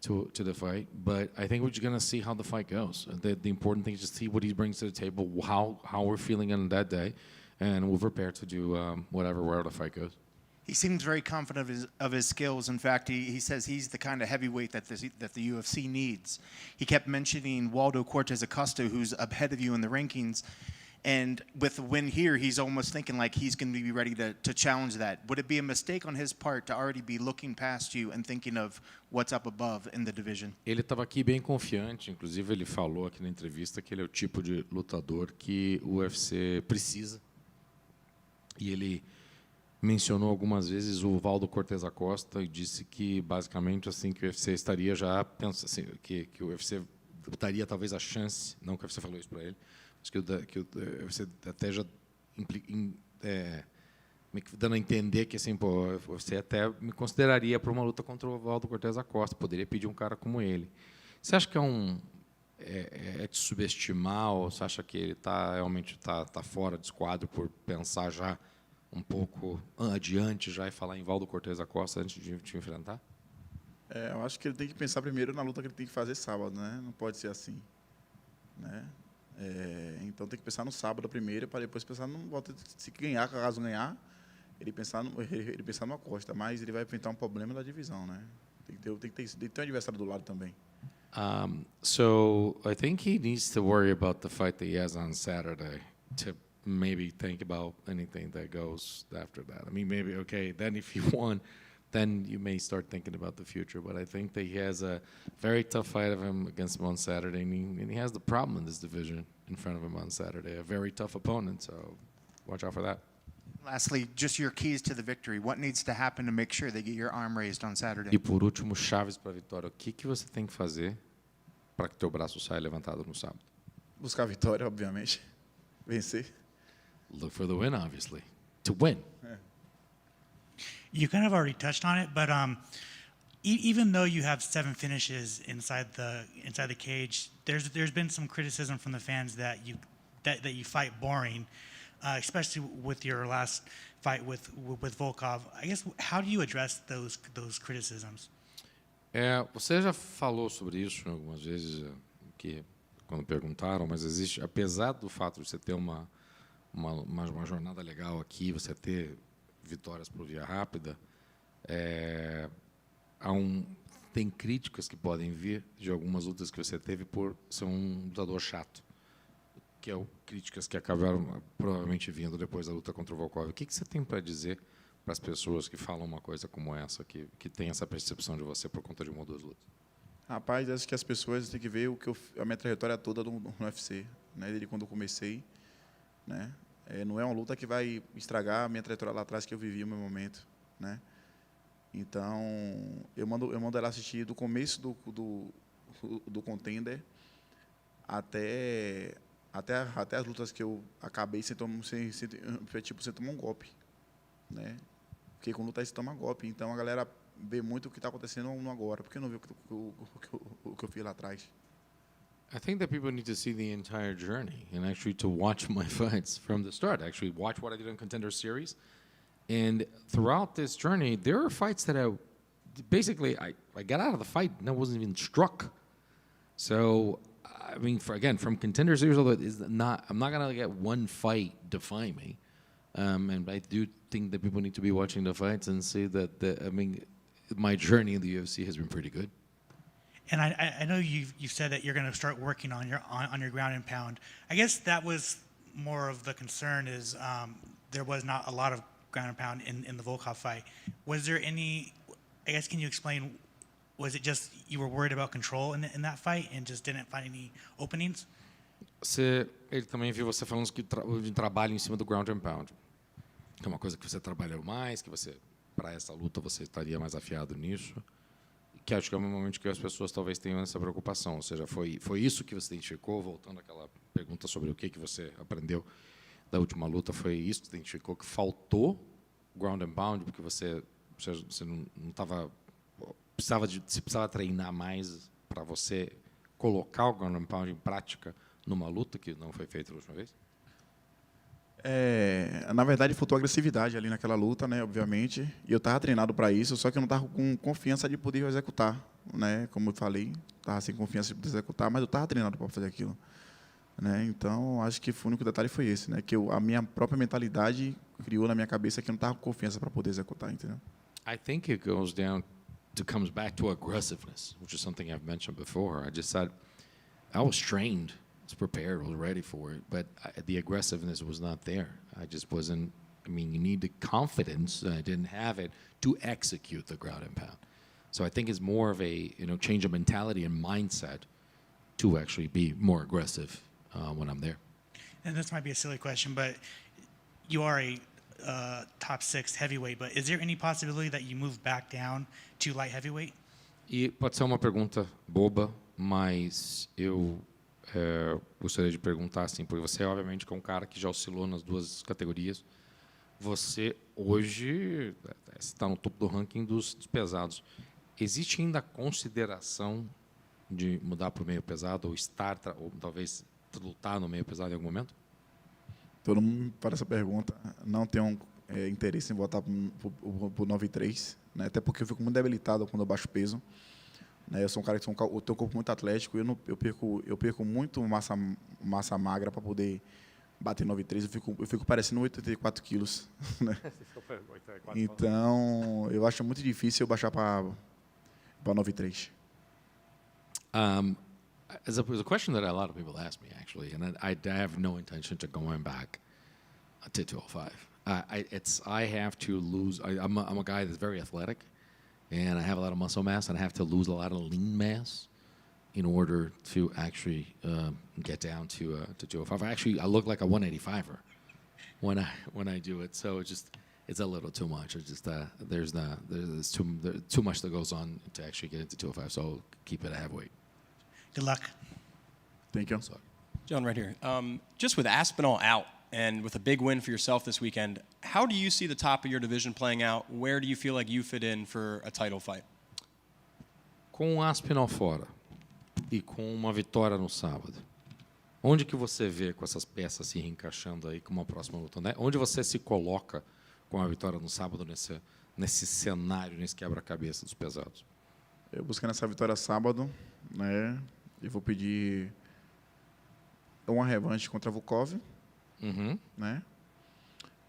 to the fight. But I think we're just going to see how the fight goes. The important thing is to see what he brings to the table, how we're feeling on that day, and we'll prepare to do wherever the fight goes. He seems very confident of his skills. In fact, he says he's the kind of heavyweight that the UFC needs. He kept mentioning Waldo Cortez Acosta, who's ahead of you in the rankings. And with the win here, he's almost thinking like he's going to be ready to challenge that. Would it be a mistake on his part to already be looking past you and thinking of what's up above in the division? Ele estava aqui bem confiante. Inclusive, ele falou aqui na entrevista que ele é o tipo de lutador que o UFC precisa. E ele mencionou algumas vezes o Waldo Cortez Acosta e disse que basicamente assim que o UFC estaria já pensa assim que o UFC daria talvez a chance, não que o UFC falou isso para ele, mas que o UFC até já dando a entender que assim, pô, você até me consideraria para uma luta contra o Waldo Cortez Acosta, poderia pedir um cara como ele. Você acha que é de subestimar, ou você acha que ele realmente tá fora de esquadro por pensar já um pouco adiante já e falar em Waldo Cortez Acosta antes de te enfrentar? Eu acho que ele tem que pensar primeiro na luta que ele tem que fazer sábado, né? Não pode ser assim, né? Então tem que pensar no sábado primeiro para depois pensar no volta, se ganhar, caso ganhar, ele pensar no Acosta, mas ele vai enfrentar um problema da divisão, né? Tem que ter um adversário do lado também. So I think he needs to worry about the fight that he has on Saturday to maybe think about anything that goes after that. I mean, maybe, okay, then if he won, then you may start thinking about the future. But I think that he has a very tough fight of him against him on Saturday. And he has the problem in this division in front of him on Saturday, a very tough opponent. So watch out for that. Lastly, just your keys to the victory. What needs to happen to make sure they get your arm raised on Saturday? E por último, chaves para a vitória. O que você tem que fazer para que teu braço saia levantado no sábado? Buscar a vitória, obviamente. Vencer. Look for the win, obviously. To win. You kind of already touched on it, but even though you have 7 finishes inside the cage, there's been some criticism from the fans that you fight boring, especially with your last fight with Volkov. I guess, how do you address those criticisms? Você já falou sobre isso algumas vezes, que quando perguntaram, mas existe, apesar do fato de você ter uma jornada legal aqui, você ter vitórias por via rápida, tem críticas que podem vir de algumas lutas que você teve por ser um lutador chato, que é críticas que acabaram provavelmente vindo depois da luta contra o Volkov. O que você tem para dizer para as pessoas que falam uma coisa como essa, que tem essa percepção de você por conta de uma ou duas lutas? Rapaz, acho que as pessoas têm que ver a minha trajetória toda no UFC, né? Desde quando eu comecei, né? Não é uma luta que vai estragar a minha trajetória lá atrás que eu vivi o meu momento, né? Então, eu mando ela assistir do começo do contender até as lutas que eu acabei sem tomar um golpe, né? Porque com luta aí você toma golpe, então a galera vê muito o que está acontecendo no agora, porque não vê o que eu fiz lá atrás. I think that people need to see the entire journey and actually to watch my fights from the start. Actually watch what I did in Contender Series. And throughout this journey, there are fights that I got out of the fight and I wasn't even struck. So, I mean, from Contender Series, I'm not going to let one fight define me. And I do think that people need to be watching the fights and see that, my journey in the UFC has been pretty good. And I know you've said that you're going to start working on your ground and pound. I guess that was more of the concern is there was not a lot of ground and pound in the Volkov fight. Was there any, I guess, can you explain, was it just you were worried about control in that fight and just didn't find any openings? Ele também viu você falando de trabalho em cima do ground and pound. Que é uma coisa que você trabalhou mais, que você, para essa luta, você estaria mais afiado nisso. Que acho que é um momento que as pessoas talvez tenham essa preocupação. Ou seja, foi isso que você identificou, voltando àquela pergunta sobre o que você aprendeu da última luta, foi isso que você identificou, que faltou ground and pound, porque você não estava... Você precisava treinar mais para você colocar o ground and pound em prática numa luta que não foi feita da última vez? Na verdade, faltou agressividade ali naquela luta, né, obviamente. E eu estava treinado para isso, só que eu não estava com confiança de poder executar, né? Como eu falei, estava sem confiança de poder executar, mas eu estava treinado para fazer aquilo, né? Então, acho que o único detalhe foi esse, né? Que a minha própria mentalidade criou na minha cabeça que eu não estava com confiança para poder executar, entendeu? I think it comes back to aggressiveness, which is something I've mentioned before. I just said I was trained, I was prepared, I was ready for it, but the aggressiveness was not there. I just wasn't. I mean, you need the confidence, I didn't have it, to execute the ground and pound. So I think it's more of a change of mentality and mindset to actually be more aggressive when I'm there. And this might be a silly question, but you are a top 6 heavyweight, but is there any possibility that you move back down to light heavyweight? E pode ser uma pergunta boba, mas eu gostaria de perguntar assim, porque você obviamente que é um cara que já oscilou nas duas categorias. Você hoje está no topo do ranking dos pesados. Existe ainda a consideração de mudar para o meio pesado ou talvez lutar no meio pesado em algum momento? Todo mundo para essa pergunta. Não tenho interesse em voltar para o 9-3, né? Até porque eu fico muito debilitado quando eu baixo peso. Né? Eu sou um cara que eu tenho um corpo muito atlético. Eu perco muito massa magra para poder bater 9-3. Eu fico parecendo 84 quilos. Né? Então, eu acho muito difícil eu baixar para 9-3. It's a question that a lot of people ask me, actually, and I have no intention to going back to 205. I have to lose. I'm a guy that's very athletic, and I have a lot of muscle mass, and I have to lose a lot of lean mass in order to actually get down to 205. I look like a 185er when I do it, so it's a little too much. It's just there's too much that goes on to actually get into 205. So I'll keep it a heavyweight. Good luck. Thank you. John, right here. Just with Aspinall out and with a big win for yourself this weekend, how do you see the top of your division playing out? Where do you feel like you fit in for a title fight? Com o Aspinall fora e com uma vitória no sábado, onde que você vê com essas peças se encaixando aí com uma próxima luta, né? Onde você se coloca com a vitória no sábado nesse cenário, nesse quebra-cabeça dos pesados? Eu buscando essa vitória sábado, né? Eu vou pedir uma revanche contra Vukov, Uhum. né?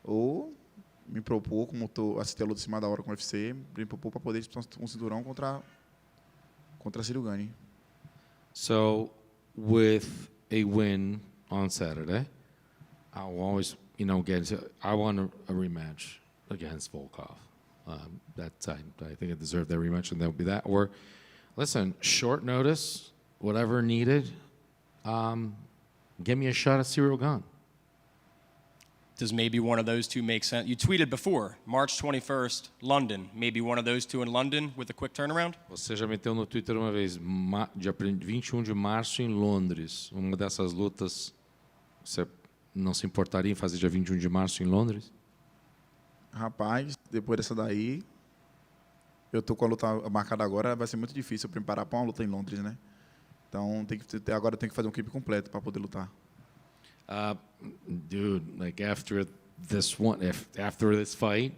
Ou me propor, como eu assisti a luta em cima da hora com o UFC, me propor para poder disputar um cinturão contra Cyril Gane. So, with a win on Saturday, I'll always, I want a rematch against Volkov. I think I deserve that rematch, and that would be that. Or, listen, short notice, whatever needed, give me a shot at Cyril Gane. Does maybe one of those two make sense? You tweeted before, March 21st, London. Maybe one of those two in London with a quick turnaround? Você já meteu no Twitter uma vez, dia 21 de março em Londres. Uma dessas lutas, você não se importaria em fazer dia 21 de março em Londres? Rapaz, depois dessa daí, eu tô com a luta marcada agora, vai ser muito difícil eu preparar para uma luta em Londres, né? Então, agora eu tenho que fazer um clipe completo para poder lutar. Dude, like after this fight,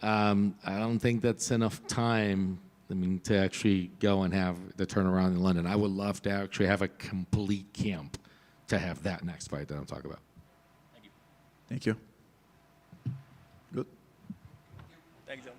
I don't think that's enough time. I mean, to actually go and have the turnaround in London. I would love to actually have a complete camp to have that next fight that I'm talking about. Thank you. Good. Thank you, John.